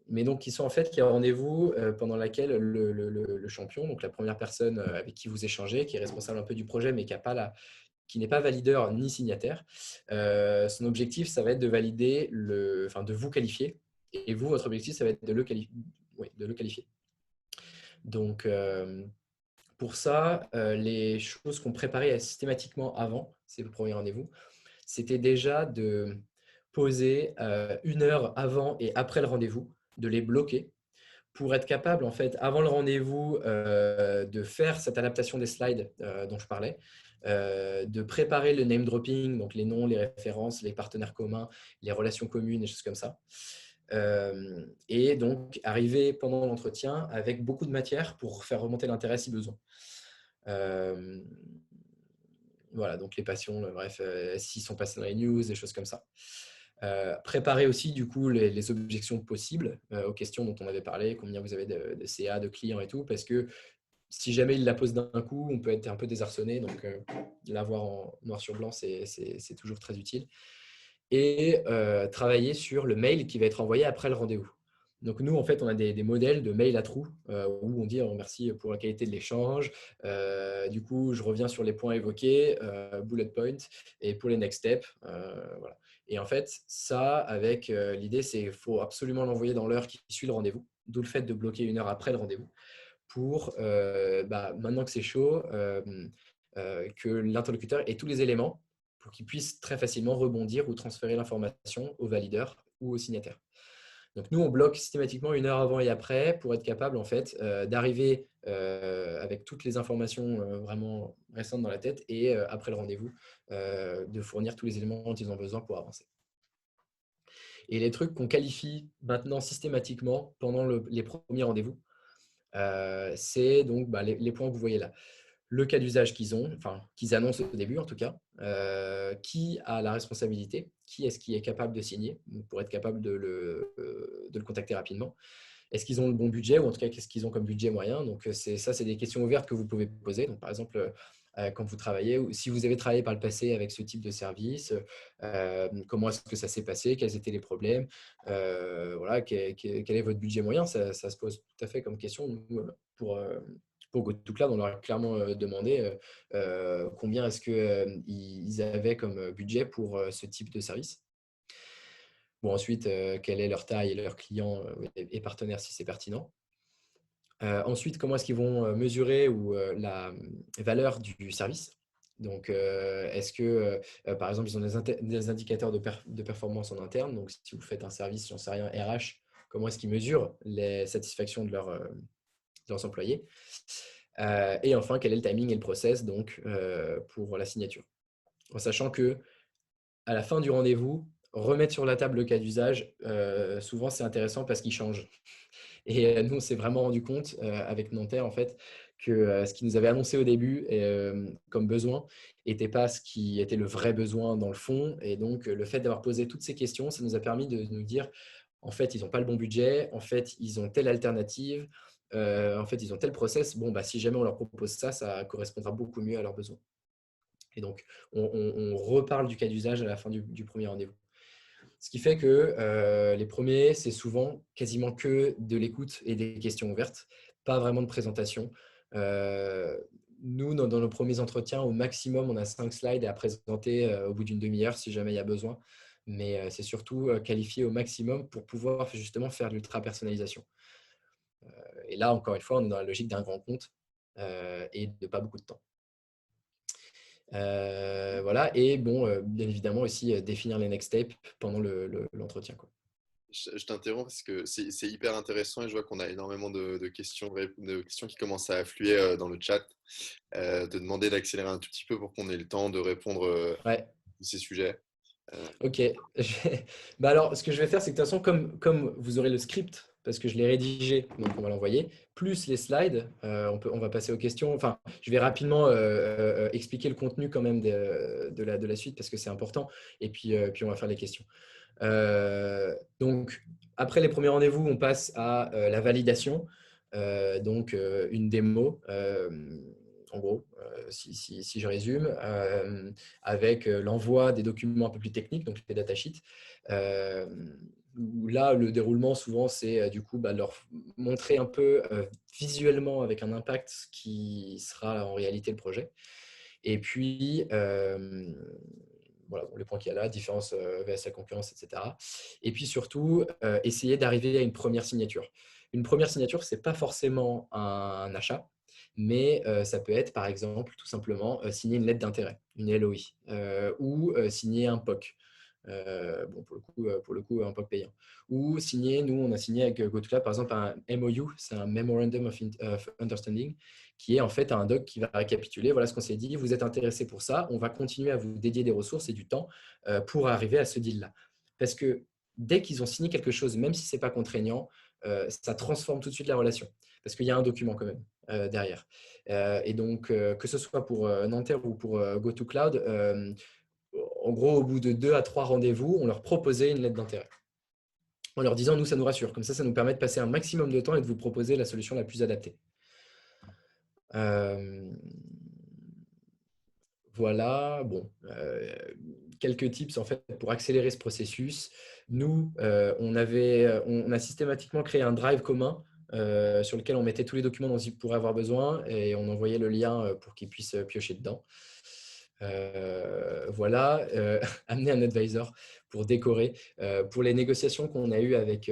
Mais donc, ils sont en fait qu'il y a un rendez-vous pendant laquelle le champion, donc la première personne avec qui vous échangez, qui est responsable un peu du projet, mais qui n'est pas valideur ni signataire, son objectif, ça va être de valider, de vous qualifier. Et vous, votre objectif, ça va être de le qualifier. Donc, pour ça, les choses qu'on préparait systématiquement avant ces premiers rendez-vous, c'était déjà de poser 1 heure avant et après le rendez-vous, de les bloquer pour être capable, en fait, avant le rendez-vous, de faire cette adaptation des slides dont je parlais, de préparer le name dropping, donc les noms, les références, les partenaires communs, les relations communes, des choses comme ça. Et donc, arriver pendant l'entretien avec beaucoup de matière pour faire remonter l'intérêt si besoin. Voilà, donc les passions, bref, s'ils sont passés dans les news, des choses comme ça. Préparer aussi, du coup, les objections possibles aux questions dont on avait parlé, combien vous avez de CA, de clients et tout, parce que si jamais ils la posent d'un coup, on peut être un peu désarçonné, donc l'avoir en noir sur blanc, c'est toujours très utile. Et travailler sur le mail qui va être envoyé après le rendez-vous. Donc, nous, en fait, on a des modèles de mail à trous où on dit merci pour la qualité de l'échange. Du coup, je reviens sur les points évoqués, bullet point, et pour les next steps. Voilà. Et en fait, ça, avec l'idée, c'est qu'il faut absolument l'envoyer dans l'heure qui suit le rendez-vous, d'où le fait de bloquer 1 heure après le rendez-vous pour, maintenant que c'est chaud, que l'interlocuteur ait tous les éléments pour qu'il puisse très facilement rebondir ou transférer l'information au valideur ou au signataire. Donc, nous, on bloque systématiquement 1 heure avant et après pour être capable, en fait, d'arriver avec toutes les informations vraiment récentes dans la tête et après le rendez-vous, de fournir tous les éléments dont ils ont besoin pour avancer. Et les trucs qu'on qualifie maintenant systématiquement pendant les premiers rendez-vous, c'est donc les points que vous voyez là. Le cas d'usage qu'ils annoncent au début en tout cas, qui a la responsabilité, qui est-ce qui est capable de signer pour être capable de le contacter rapidement. Est-ce qu'ils ont le bon budget ou en tout cas qu'est-ce qu'ils ont comme budget moyen. Donc c'est des questions ouvertes que vous pouvez poser. Donc par exemple, quand vous travaillez ou si vous avez travaillé par le passé avec ce type de service, comment est-ce que ça s'est passé, quels étaient les problèmes, voilà, quel est votre budget moyen, ça se pose tout à fait comme question. Nous, pour GoToCloud, on leur a clairement demandé combien est-ce qu'ils avaient comme budget pour ce type de service. Bon, ensuite, quelle est leur taille et leurs clients et partenaires si c'est pertinent. Ensuite, comment est-ce qu'ils vont mesurer la valeur du service. Donc, est-ce que, par exemple, ils ont des indicateurs de performance en interne. Donc, si vous faites un service, j'en sais rien, RH, comment est-ce qu'ils mesurent les satisfactions de leurs employés. Et enfin, quel est le timing et le process donc, pour la signature. En sachant que à la fin du rendez-vous, remettre sur la table le cas d'usage, souvent c'est intéressant parce qu'il change. Et nous, on s'est vraiment rendu compte avec Nanterre en fait, que ce qu'ils nous avaient annoncé au début comme besoin n'était pas ce qui était le vrai besoin dans le fond. Et donc, le fait d'avoir posé toutes ces questions, ça nous a permis de nous dire en fait, ils n'ont pas le bon budget, en fait, ils ont telle alternative, en fait, ils ont tel process. Bon, si jamais on leur propose ça, ça correspondra beaucoup mieux à leurs besoins. Et donc, on reparle du cas d'usage à la fin du premier rendez-vous. Ce qui fait que les premiers, c'est souvent quasiment que de l'écoute et des questions ouvertes, pas vraiment de présentation. Nous, dans nos premiers entretiens, au maximum, on a 5 slides à présenter au bout d'une demi-heure si jamais il y a besoin. Mais c'est surtout qualifié au maximum pour pouvoir justement faire de l'ultra-personnalisation. Et là, encore une fois, on est dans la logique d'un grand compte et de pas beaucoup de temps. Voilà. Et bon, bien évidemment aussi définir les next steps pendant l'entretien. je t'interromps parce que c'est hyper intéressant et je vois qu'on a énormément de questions qui commencent à affluer dans le chat. Te demander d'accélérer un tout petit peu pour qu'on ait le temps de répondre Ouais. à tous ces sujets. Ok. Bah alors, ce que je vais faire, c'est que de toute façon, comme vous aurez le script, parce que je l'ai rédigé, donc on va l'envoyer, plus les slides, on va passer aux questions. Enfin, je vais rapidement expliquer le contenu quand même de la suite, parce que c'est important. Et puis, on va faire les questions. Donc, après les premiers rendez-vous, on passe à la validation. Donc, une démo, en gros, si je résume, avec l'envoi des documents un peu plus techniques, donc les datasheets. Où là, le déroulement, souvent, c'est du coup leur montrer un peu visuellement avec un impact ce qui sera en réalité le projet. Et puis, voilà, les points qu'il y a là, différence VS la concurrence, etc. Et puis surtout, essayer d'arriver à une première signature. Une première signature, ce n'est pas forcément un achat, mais ça peut être, par exemple, tout simplement signer une lettre d'intérêt, une LOI, ou signer un POC. Bon, pour le coup, un POC payant. Ou signer, nous, on a signé avec GoToCloud, par exemple, un MOU, c'est un Memorandum of Understanding, qui est en fait un doc qui va récapituler, voilà ce qu'on s'est dit, vous êtes intéressé pour ça, on va continuer à vous dédier des ressources et du temps pour arriver à ce deal-là. Parce que dès qu'ils ont signé quelque chose, même si ce n'est pas contraignant, ça transforme tout de suite la relation. Parce qu'il y a un document quand même derrière. Et donc, que ce soit pour Nanterre ou pour GoToCloud, en gros, au bout de 2 à 3 rendez-vous, on leur proposait une lettre d'intérêt. En leur disant, nous, ça nous rassure. Comme ça nous permet de passer un maximum de temps et de vous proposer la solution la plus adaptée. Voilà, bon, quelques tips en fait pour accélérer ce processus. Nous, on a systématiquement créé un drive commun sur lequel on mettait tous les documents dont ils pourraient avoir besoin et on envoyait le lien pour qu'ils puissent piocher dedans. Voilà, amener un advisor pour décorer. Pour les négociations qu'on a eues avec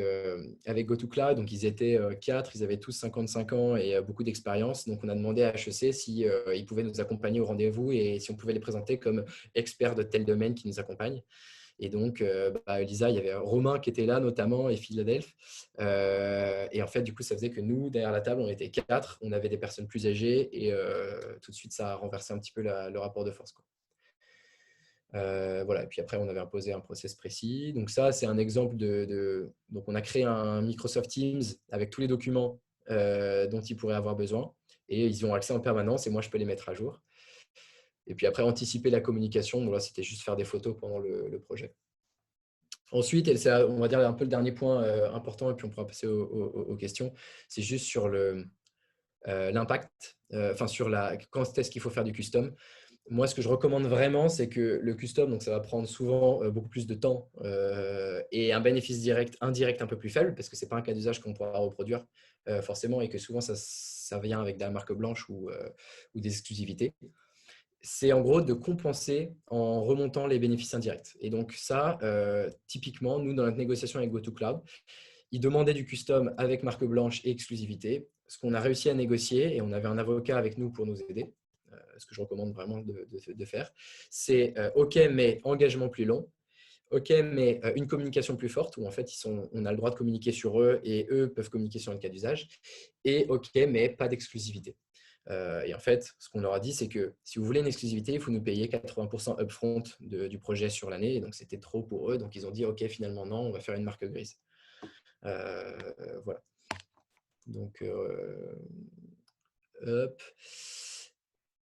GoToCloud, donc ils étaient 4, ils avaient tous 55 ans et beaucoup d'expérience. Donc on a demandé à HEC si ils pouvaient nous accompagner au rendez-vous et si on pouvait les présenter comme experts de tel domaine qui nous accompagnent. Et donc, Lisa, il y avait Romain qui était là notamment et Philadelphe. Et en fait, du coup, ça faisait que nous, derrière la table, on était 4. On avait des personnes plus âgées et tout de suite, ça a renversé un petit peu le rapport de force, quoi. Voilà. Et puis après, on avait imposé un process précis. Donc ça, c'est un exemple Donc, on a créé un Microsoft Teams avec tous les documents dont ils pourraient avoir besoin. Et ils ont accès en permanence et moi, je peux les mettre à jour. Et puis après, anticiper la communication. Bon, là, c'était juste faire des photos pendant le projet. Ensuite, et c'est, on va dire un peu le dernier point important, et puis on pourra passer aux questions, c'est juste sur l'impact, enfin sur quand est-ce qu'il faut faire du custom. Moi, ce que je recommande vraiment, c'est que le custom, donc ça va prendre souvent beaucoup plus de temps et un bénéfice direct, indirect un peu plus faible, parce que ce n'est pas un cas d'usage qu'on pourra reproduire forcément et que souvent ça vient avec de la marque blanche ou des exclusivités. C'est en gros de compenser en remontant les bénéfices indirects. Et donc ça, typiquement, nous, dans notre négociation avec GoToCloud, ils demandaient du custom avec marque blanche et exclusivité. Ce qu'on a réussi à négocier, et on avait un avocat avec nous pour nous aider, ce que je recommande vraiment de faire, c'est OK, mais engagement plus long. OK, mais une communication plus forte où en fait, on a le droit de communiquer sur eux et eux peuvent communiquer sur un cas d'usage. Et OK, mais pas d'exclusivité. Et en fait, ce qu'on leur a dit, c'est que si vous voulez une exclusivité, il faut nous payer 80% upfront du projet sur l'année. Et donc, c'était trop pour eux. Donc, ils ont dit, OK, finalement, non, on va faire une marque grise. Voilà. Donc, hop.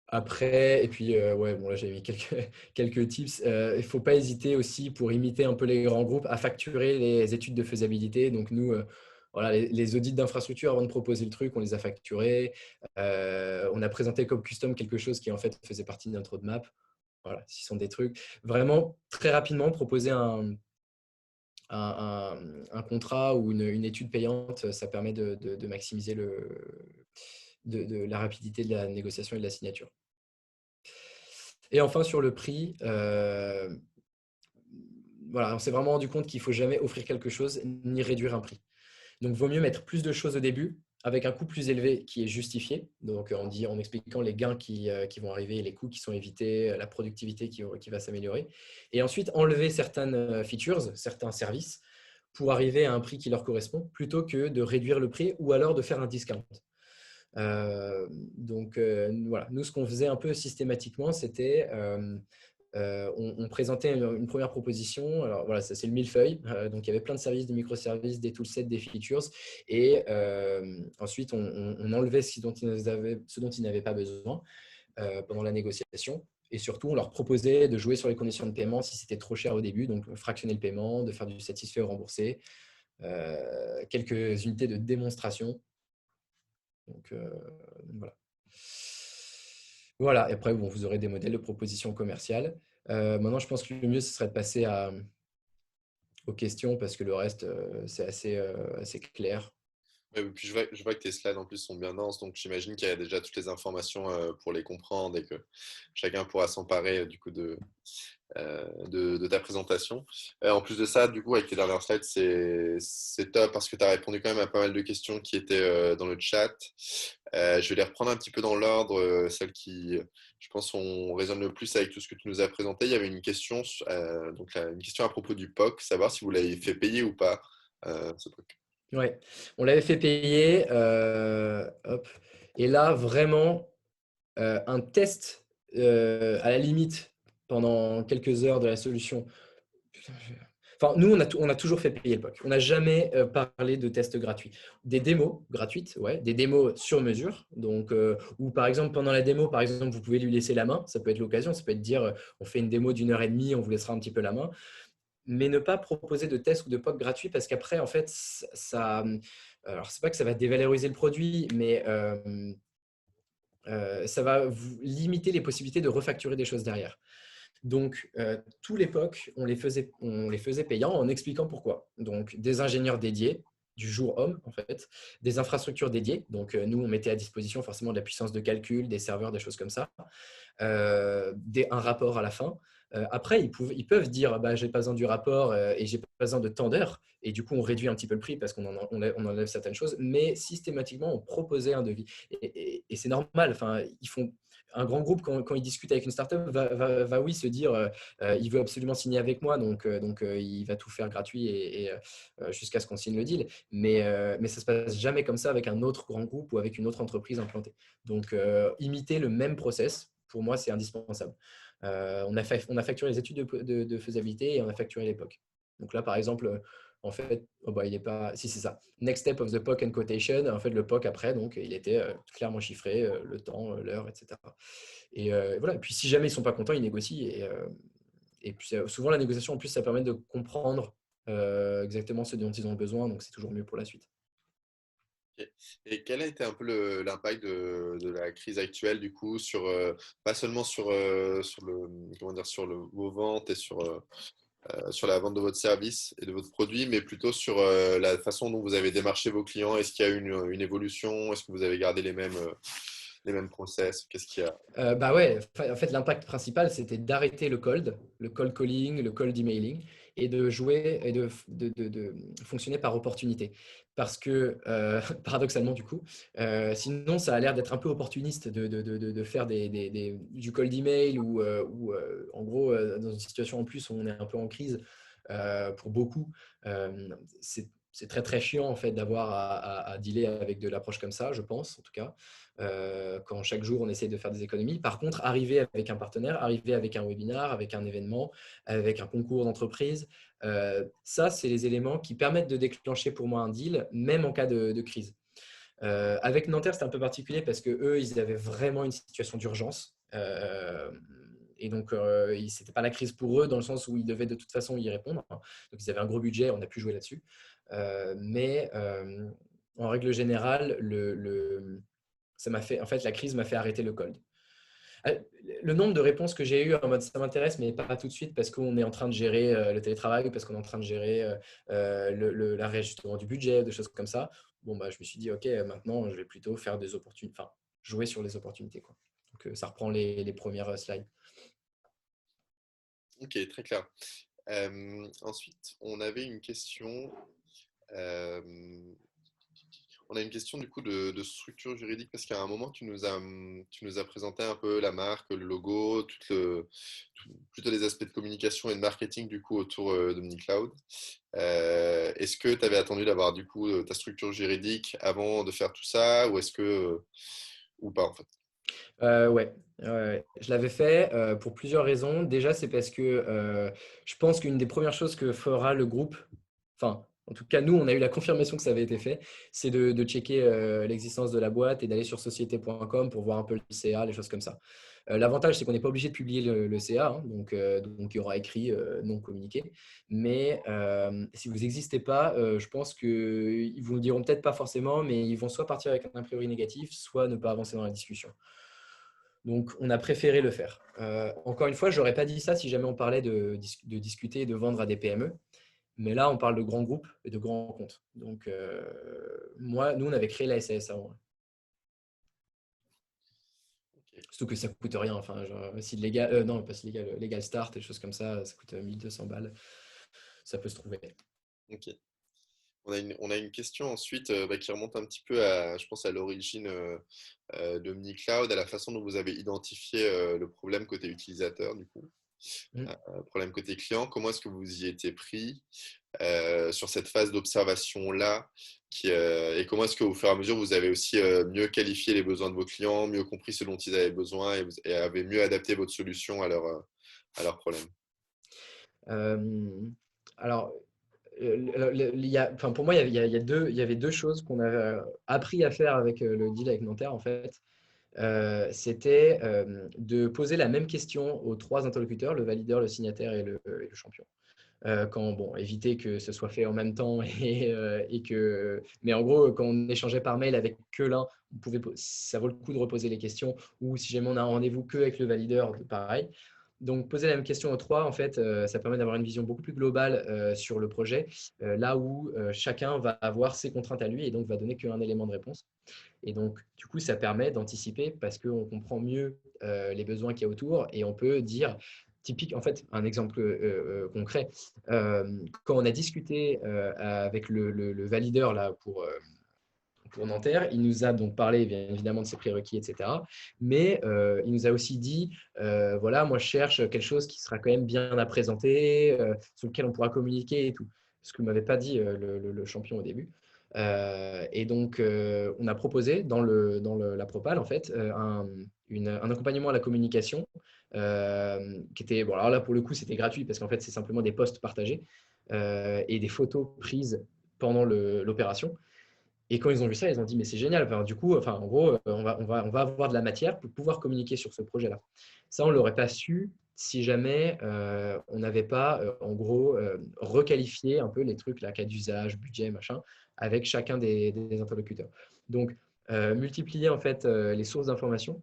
Après, et puis, ouais, bon, là, j'ai mis quelques tips. Il ne faut pas hésiter aussi, pour imiter un peu les grands groupes, à facturer les études de faisabilité. Donc, nous, voilà, les audits d'infrastructure, avant de proposer le truc, on les a facturés. On a présenté comme custom quelque chose qui, en fait, faisait partie de notre roadmap. Voilà, ce sont des trucs. Vraiment, très rapidement, proposer un contrat ou une étude payante, ça permet de maximiser la rapidité de la négociation et de la signature. Et enfin, sur le prix, voilà, on s'est vraiment rendu compte qu'il ne faut jamais offrir quelque chose ni réduire un prix. Donc, il vaut mieux mettre plus de choses au début avec un coût plus élevé qui est justifié. Donc, en expliquant les gains qui vont arriver, les coûts qui sont évités, la productivité qui va s'améliorer. Et ensuite, enlever certaines features, certains services pour arriver à un prix qui leur correspond, plutôt que de réduire le prix ou alors de faire un discount. Donc voilà, nous ce qu'on faisait un peu systématiquement, c'était on présentait une première proposition. Alors voilà, ça c'est le millefeuille. Donc il y avait plein de services, des microservices, des toolsets, des features. Et ensuite, on enlevait ce dont ils n'avaient pas besoin pendant la négociation. Et surtout, on leur proposait de jouer sur les conditions de paiement si c'était trop cher au début, donc fractionner le paiement, de faire du satisfait ou remboursé, quelques unités de démonstration. Donc voilà. Voilà, et après, bon, vous aurez des modèles de propositions commerciales. Maintenant, je pense que le mieux, ce serait de passer aux questions parce que le reste, c'est assez clair. Ouais, puis je vois que tes slides en plus sont bien denses, donc j'imagine qu'il y a déjà toutes les informations pour les comprendre et que chacun pourra s'emparer du coup de ta présentation. En plus de ça, du coup, avec tes dernières slides, c'est top parce que tu as répondu quand même à pas mal de questions qui étaient dans le chat. Je vais les reprendre un petit peu dans l'ordre, celles qui, je pense, résonnent le plus avec tout ce que tu nous as présenté. Il y avait une question, une question à propos du POC, savoir si vous l'avez fait payer ou pas, ce POC. Ouais, on l'avait fait payer. Hop. Et là, vraiment, un test à la limite pendant quelques heures de la solution. Putain, enfin, nous, on a toujours fait payer le POC. On n'a jamais parlé de tests gratuits. Des démos gratuites, ouais, des démos sur mesure. Donc, ou par exemple, pendant la démo, par exemple, vous pouvez lui laisser la main. Ça peut être l'occasion. Ça peut être dire, on fait une démo d'1 heure et demie, on vous laissera un petit peu la main. Mais ne pas proposer de test ou de POC gratuit parce qu'après, en fait, ça. Alors, c'est pas que ça va dévaloriser le produit, mais ça va vous limiter les possibilités de refacturer des choses derrière. Donc, tous les POC, on les faisait payants en expliquant pourquoi. Donc, des ingénieurs dédiés, du jour homme en fait, des infrastructures dédiées. Donc, nous, on mettait à disposition forcément de la puissance de calcul, des serveurs, des choses comme ça, un rapport à la fin. Après, ils peuvent dire bah, j'ai pas besoin du rapport et j'ai pas besoin de tant d'heures. Et du coup, on réduit un petit peu le prix parce qu'on enlève certaines choses. Mais systématiquement, on proposait un devis. Et c'est normal. Enfin, ils font un grand groupe, quand il discute avec une startup, va oui se dire il veut absolument signer avec moi, donc il va tout faire gratuit jusqu'à ce qu'on signe le deal. Mais ça ne se passe jamais comme ça avec un autre grand groupe ou avec une autre entreprise implantée. Donc, imiter le même process, pour moi, c'est indispensable. On a facturé les études de faisabilité et on a facturé l'époque. Donc là, par exemple, en fait, il n'est pas. Si, c'est ça. Next step of the POC and quotation. En fait, le POC après, donc, il était clairement chiffré, le temps, l'heure, etc. Et voilà. Et puis, si jamais ils ne sont pas contents, ils négocient. Et puis, souvent, la négociation, en plus, ça permet de comprendre exactement ce dont ils ont besoin. Donc, c'est toujours mieux pour la suite. Et quel a été un peu l'impact de la crise actuelle du coup sur pas seulement sur vos ventes et sur la vente de votre service et de votre produit, mais plutôt sur la façon dont vous avez démarché vos clients. Est-ce qu'il y a eu une évolution? Est-ce que vous avez gardé les mêmes process? Qu'est-ce qu'il y a? Bah ouais, en fait, l'impact principal, c'était d'arrêter le cold calling, le cold emailing, et de jouer et de fonctionner par opportunité. Parce que, paradoxalement, du coup, sinon, ça a l'air d'être un peu opportuniste de faire du cold email ou en gros, dans une situation en plus où on est un peu en crise pour beaucoup, c'est très très chiant en fait d'avoir à dealer avec de l'approche comme ça, je pense en tout cas. Quand chaque jour on essaie de faire des économies. Par contre, arriver avec un partenaire, arriver avec un webinar, avec un événement, avec un concours d'entreprise, ça, c'est les éléments qui permettent de déclencher pour moi un deal, même en cas de crise. Avec Nanterre, c'était un peu particulier parce qu'eux, ils avaient vraiment une situation d'urgence. Et donc, ce n'était pas la crise pour eux dans le sens où ils devaient de toute façon y répondre. Donc, ils avaient un gros budget, on a pu jouer là-dessus. Mais en règle générale, en fait, la crise m'a fait arrêter le cold. Le nombre de réponses que j'ai eues en mode ça m'intéresse, mais pas tout de suite parce qu'on est en train de gérer le télétravail ou parce qu'on est en train de gérer la réajustement du budget, des choses comme ça. Bon, bah, je me suis dit, OK, maintenant, je vais plutôt faire des opportunités, enfin, jouer sur les opportunités, quoi. Donc, ça reprend les premières slides. Ok, très clair. Ensuite, on avait une question. On a une question du coup de structure juridique parce qu'à un moment, tu nous as présenté un peu la marque, le logo, plutôt les aspects de communication et de marketing du coup autour d'OmniCloud. Est-ce que tu avais attendu d'avoir du coup ta structure juridique avant de faire tout ça ou est-ce que ou pas en fait? Ouais, ouais. Je l'avais fait pour plusieurs raisons. Déjà, c'est parce que je pense qu'une des premières choses que fera le groupe, enfin, en tout cas, nous, on a eu la confirmation que ça avait été fait, c'est de checker l'existence de la boîte et d'aller sur société.com pour voir un peu le CA, les choses comme ça. L'avantage, c'est qu'on n'est pas obligé de publier le CA, hein, donc il y aura écrit non communiqué. Mais si vous n'existez pas, je pense qu'ils vous le diront peut-être pas forcément, mais ils vont soit partir avec un a priori négatif, soit ne pas avancer dans la discussion. Donc, on a préféré le faire. Encore une fois, je n'aurais pas dit ça si jamais on parlait de discuter et de vendre à des PME. Mais là, on parle de grands groupes et de grands comptes. Donc, nous, on avait créé la SAS avant. Ok. Surtout que ça ne coûte rien. Enfin, genre, si légal, non, pas si légal, Legal Start et des choses comme ça coûte 1200 balles. Ça peut se trouver. Ok. On a une question ensuite qui remonte un petit peu à, je pense, à l'origine d'OmniCloud, à la façon dont vous avez identifié le problème côté utilisateur, du coup, Mm. problème côté client. Comment est-ce que vous y étiez pris sur cette phase d'observation-là et comment est-ce qu'au fur et à mesure, vous avez aussi mieux qualifié les besoins de vos clients, mieux compris ce dont ils avaient besoin et avez mieux adapté votre solution à leurs problèmes? Euh, alors, enfin, pour moi, il y avait deux choses qu'on a appris à faire avec le deal avec Nanterre, en fait. C'était de poser la même question aux trois interlocuteurs, le valideur, le signataire et le champion. Éviter que ce soit fait en même temps mais en gros, quand on échangeait par mail avec que l'un, ça vaut le coup de reposer les questions ou si jamais on a un rendez-vous que avec le valideur, pareil. Donc, poser la même question aux trois, en fait, ça permet d'avoir une vision beaucoup plus globale sur le projet, là où chacun va avoir ses contraintes à lui et donc va donner qu'un élément de réponse. Et donc, du coup, ça permet d'anticiper parce qu'on comprend mieux les besoins qu'il y a autour et on peut dire, typique, en fait, un exemple concret, quand on a discuté avec le valideur là, pour Nanterre, il nous a donc parlé bien évidemment de ses prérequis, etc. Mais il nous a aussi dit, voilà, moi je cherche quelque chose qui sera quand même bien à présenter, sur lequel on pourra communiquer et tout. Ce que ne m'avait pas dit le champion au début. Et donc, on a proposé dans la propale, en fait, un accompagnement à la communication qui était, bon, alors là, pour le coup, c'était gratuit parce qu'en fait, c'est simplement des posts partagés et des photos prises pendant l'opération. Et quand ils ont vu ça, ils ont dit, mais c'est génial. Enfin, du coup, enfin, en gros, on va avoir de la matière pour pouvoir communiquer sur ce projet-là. Ça, on ne l'aurait pas su si jamais on n'avait pas, en gros, requalifié un peu les trucs, là, cas d'usage, budget, machin, avec chacun des interlocuteurs. Donc, multiplier en fait les sources d'information.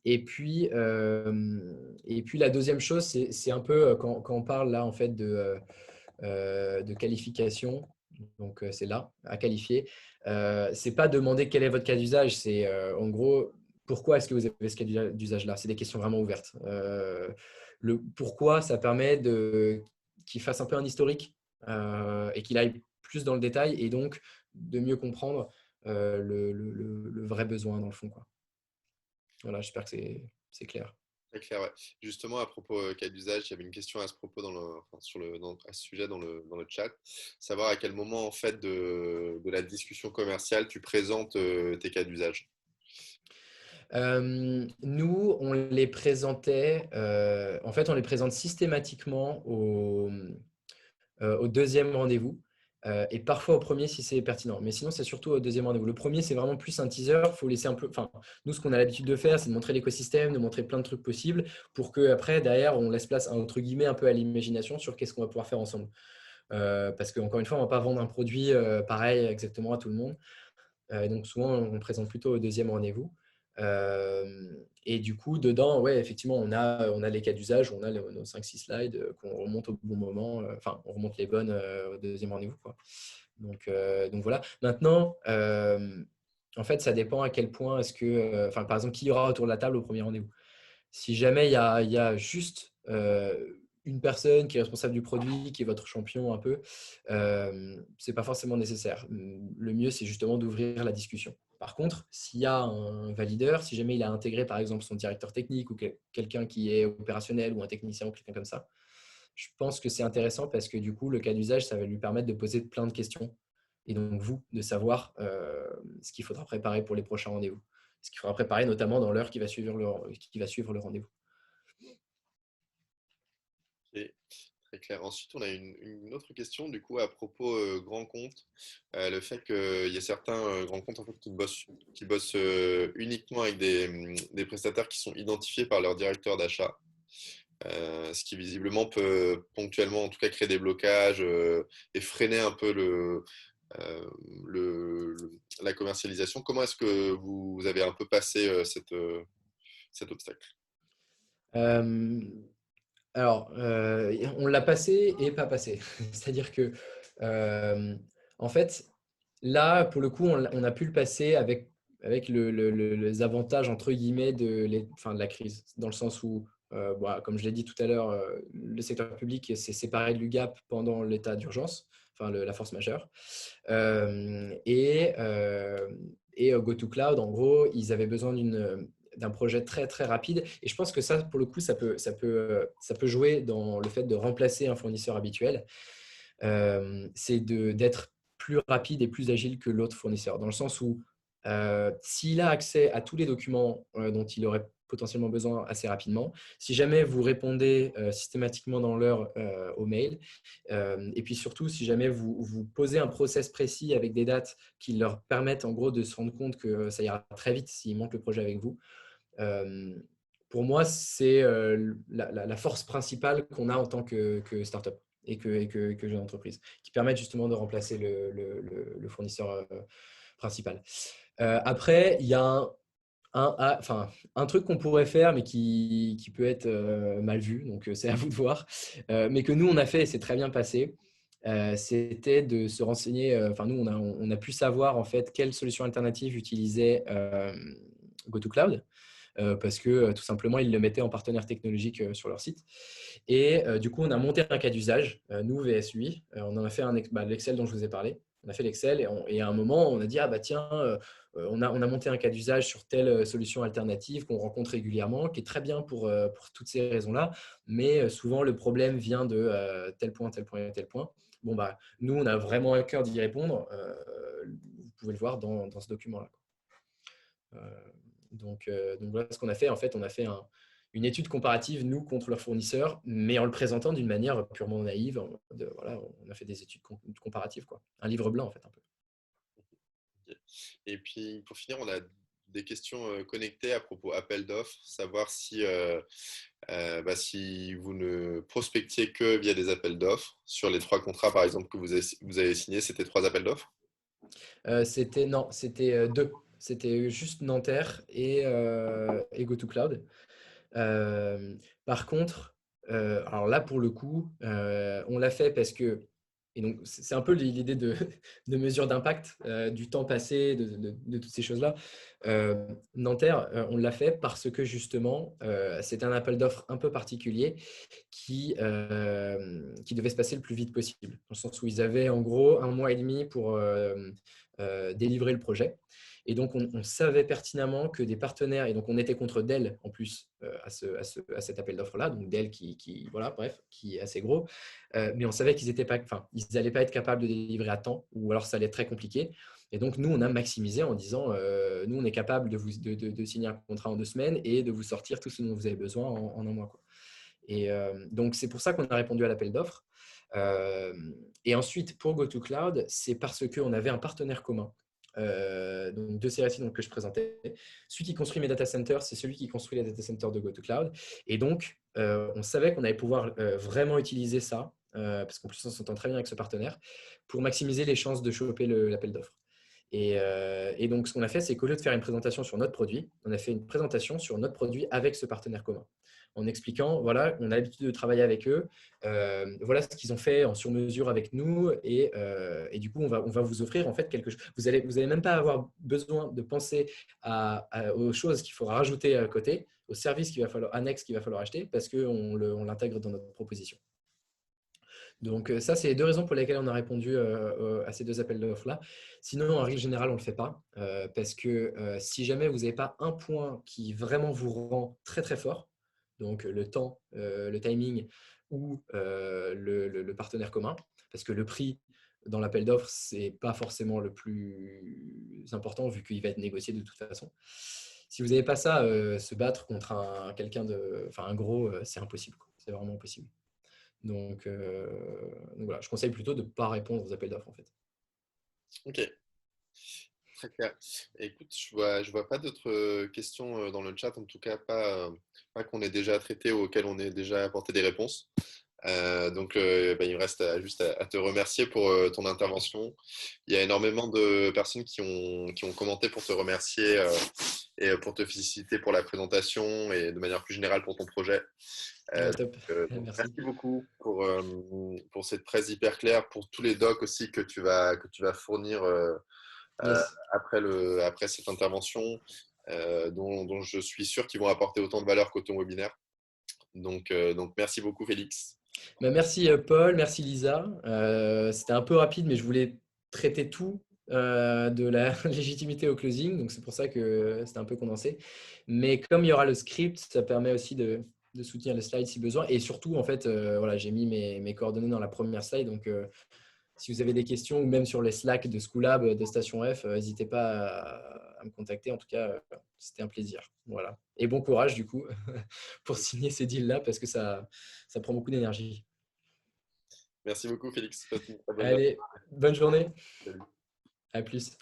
Et puis, la deuxième chose, c'est un peu quand on parle là en fait de qualification. Donc, c'est là, à qualifier. C'est pas demander quel est votre cas d'usage, c'est en gros, pourquoi est-ce que vous avez ce cas d'usage-là? C'est des questions vraiment ouvertes. Le pourquoi, ça permet qu'il fasse un peu un historique et qu'il aille plus dans le détail et donc de mieux comprendre le vrai besoin dans le fond, quoi. Voilà, j'espère que c'est clair. Très clair, ouais. Justement, à propos cas d'usage, il y avait une question à ce propos à ce sujet dans le chat. Savoir à quel moment en fait de la discussion commerciale tu présentes tes cas d'usage. Nous, on les présentait, en fait, on les présente systématiquement au deuxième rendez-vous et parfois au premier si c'est pertinent. Mais sinon, c'est surtout au deuxième rendez-vous. Le premier, c'est vraiment plus un teaser. Il faut laisser un peu. Enfin, nous, ce qu'on a l'habitude de faire, c'est de montrer l'écosystème, de montrer plein de trucs possibles pour qu'après, derrière, on laisse place, entre guillemets, un peu à l'imagination sur qu'est-ce qu'on va pouvoir faire ensemble. Parce qu'encore une fois, on ne va pas vendre un produit pareil exactement à tout le monde. Donc souvent, on présente plutôt au deuxième rendez-vous. Et du coup, dedans, ouais, effectivement, on a les cas d'usage, on a nos 5-6 slides qu'on remonte au bon moment. Enfin, on remonte les bonnes au deuxième rendez-vous, quoi. Donc voilà. Maintenant, en fait, ça dépend à quel point est-ce que, enfin, par exemple, qui y aura autour de la table au premier rendez-vous. Si jamais il y a juste une personne qui est responsable du produit, qui est votre champion un peu, ce n'est pas forcément nécessaire. Le mieux, c'est justement d'ouvrir la discussion. Par contre, s'il y a un valideur, si jamais il a intégré par exemple son directeur technique ou quelqu'un qui est opérationnel ou un technicien ou quelqu'un comme ça, je pense que c'est intéressant parce que du coup, le cas d'usage, ça va lui permettre de poser plein de questions et donc vous, de savoir ce qu'il faudra préparer pour les prochains rendez-vous. Ce qu'il faudra préparer notamment dans l'heure qui va suivre le rendez-vous. Ok, très clair. Ensuite, on a une autre question du coup à propos grands comptes. Le fait qu'il y a certains grands comptes en fait, qui bossent uniquement avec des prestataires qui sont identifiés par leur directeur d'achat. Ce qui visiblement peut ponctuellement en tout cas créer des blocages et freiner un peu euh, la commercialisation. Comment est-ce que vous avez un peu passé cet obstacle? Euh, Alors, on l'a passé et pas passé. C'est-à-dire que, euh, en fait, là, pour le coup, on a pu le passer avec les avantages, entre guillemets, de la crise. Dans le sens où, comme je l'ai dit tout à l'heure, le secteur public s'est séparé de l'UGAP pendant l'état d'urgence, enfin la force majeure. Et GoToCloud, en gros, ils avaient besoin d'un projet très très rapide. Et je pense que ça, pour le coup, ça peut jouer dans le fait de remplacer un fournisseur habituel. C'est d'être plus rapide et plus agile que l'autre fournisseur, dans le sens où s'il a accès à tous les documents dont il aurait potentiellement besoin assez rapidement, si jamais vous répondez systématiquement dans l'heure au mail, et puis surtout, si jamais vous posez un process précis avec des dates qui leur permettent en gros de se rendre compte que ça ira très vite s'il manque le projet avec vous, pour moi, c'est la force principale qu'on a en tant que startup et que jeune entreprise, qui permettent justement de remplacer le fournisseur principal. Après, il y a un truc qu'on pourrait faire, mais qui peut être mal vu, donc c'est à vous de voir, mais que nous, on a fait et c'est très bien passé. C'était de se renseigner, nous, on a pu savoir en fait quelle solution alternative utilisait GoToCloud. Parce que tout simplement, ils le mettaient en partenaire technologique sur leur site. Et du coup, on a monté un cas d'usage, nous, VSUI. On en a fait l'Excel dont je vous ai parlé. On a fait l'Excel et à un moment, on a dit, ah bah tiens, on a monté un cas d'usage sur telle solution alternative qu'on rencontre régulièrement, qui est très bien pour toutes ces raisons-là. Mais souvent, le problème vient de tel point, tel point et tel point. Bon, bah, nous, on a vraiment à cœur d'y répondre. Vous pouvez le voir dans ce document-là. Donc voilà ce qu'on a fait. En fait, on a fait une étude comparative, nous, contre leurs fournisseurs, mais en le présentant d'une manière purement naïve. Voilà, on a fait des études comparatives, quoi. Un livre blanc, en fait, un peu. Et puis pour finir, on a des questions connectées à propos appel d'offres, savoir si vous ne prospectiez que via des appels d'offres. Sur les 3 contrats, par exemple, que vous avez signés, c'était 3 appels d'offres? C'était 2. C'était juste Nanterre et GoToCloud. Par contre, alors là, pour le coup, on l'a fait parce que, et donc c'est un peu l'idée de mesure d'impact, du temps passé, de toutes ces choses-là. Nanterre, on l'a fait parce que justement, c'est un appel d'offres un peu particulier qui devait se passer le plus vite possible, dans le sens où ils avaient en gros 1 mois et demi pour délivrer le projet. Et donc, on savait pertinemment que des partenaires, et donc on était contre Dell en plus à cet appel d'offres-là, donc Dell voilà, bref, qui est assez gros, mais on savait qu'ils n'allaient pas être capables de délivrer à temps, ou alors ça allait être très compliqué. Et donc, nous, on a maximisé en disant, nous, on est capable de signer un contrat en 2 semaines et de vous sortir tout ce dont vous avez besoin en 1 mois, quoi. Et donc, c'est pour ça qu'on a répondu à l'appel d'offres. Et ensuite, pour GoToCloud, c'est parce qu'on avait un partenaire commun. Donc 2 CRSI que je présentais. Celui qui construit mes data centers, c'est celui qui construit les data centers de GoToCloud. Et donc, on savait qu'on allait pouvoir vraiment utiliser ça, parce qu'en plus, on s'entend très bien avec ce partenaire, pour maximiser les chances de choper l'appel d'offres. Et donc, ce qu'on a fait, c'est qu'au lieu de faire une présentation sur notre produit, on a fait une présentation sur notre produit avec ce partenaire commun. en expliquant, voilà, on a l'habitude de travailler avec eux, voilà ce qu'ils ont fait en sur-mesure avec nous et du coup, on va vous offrir en fait quelque chose. Vous allez même pas avoir besoin de penser aux choses qu'il faudra rajouter à côté, aux services annexes qu'il va falloir acheter parce qu'on l'intègre dans notre proposition. Donc ça, c'est les 2 raisons pour lesquelles on a répondu à ces 2 appels d'offres-là. Sinon, en règle générale, on ne le fait pas parce que si jamais vous n'avez pas un point qui vraiment vous rend très très fort, donc le temps, le timing ou le partenaire commun, parce que le prix dans l'appel d'offres, ce n'est pas forcément le plus important vu qu'il va être négocié de toute façon. Si vous n'avez pas ça, se battre contre un gros, c'est impossible, quoi. C'est vraiment impossible. Donc voilà, je conseille plutôt de ne pas répondre aux appels d'offres en fait. Ok, très clair. Écoute, je vois pas d'autres questions dans le chat, en tout cas pas qu'on ait déjà traité ou auxquelles on ait déjà apporté des réponses. Donc, il me reste juste à te remercier pour ton intervention. Il y a énormément de personnes qui ont commenté pour te remercier et pour te féliciter pour la présentation et de manière plus générale pour ton projet. Top, Donc, merci. merci beaucoup pour cette presse hyper claire, pour tous les docs aussi que tu vas fournir Yes. après cette intervention, dont je suis sûr qu'ils vont apporter autant de valeur qu'au ton webinaire. Donc, merci beaucoup, Félix. Merci Paul, merci Lisa. C'était un peu rapide, mais je voulais traiter tout de la légitimité au closing, donc c'est pour ça que c'était un peu condensé. Mais comme il y aura le script, ça permet aussi de soutenir les slides si besoin. Et surtout, en fait, voilà, j'ai mis mes coordonnées dans la première slide, donc si vous avez des questions ou même sur les Slack de Schoolab, de Station F, n'hésitez pas à me contacter. En tout cas, c'était un plaisir. Voilà. Et bon courage du coup pour signer ces deals-là parce que ça prend beaucoup d'énergie. Merci beaucoup, Félix. Passe une très bonne Allez, bonne journée. journée. À plus.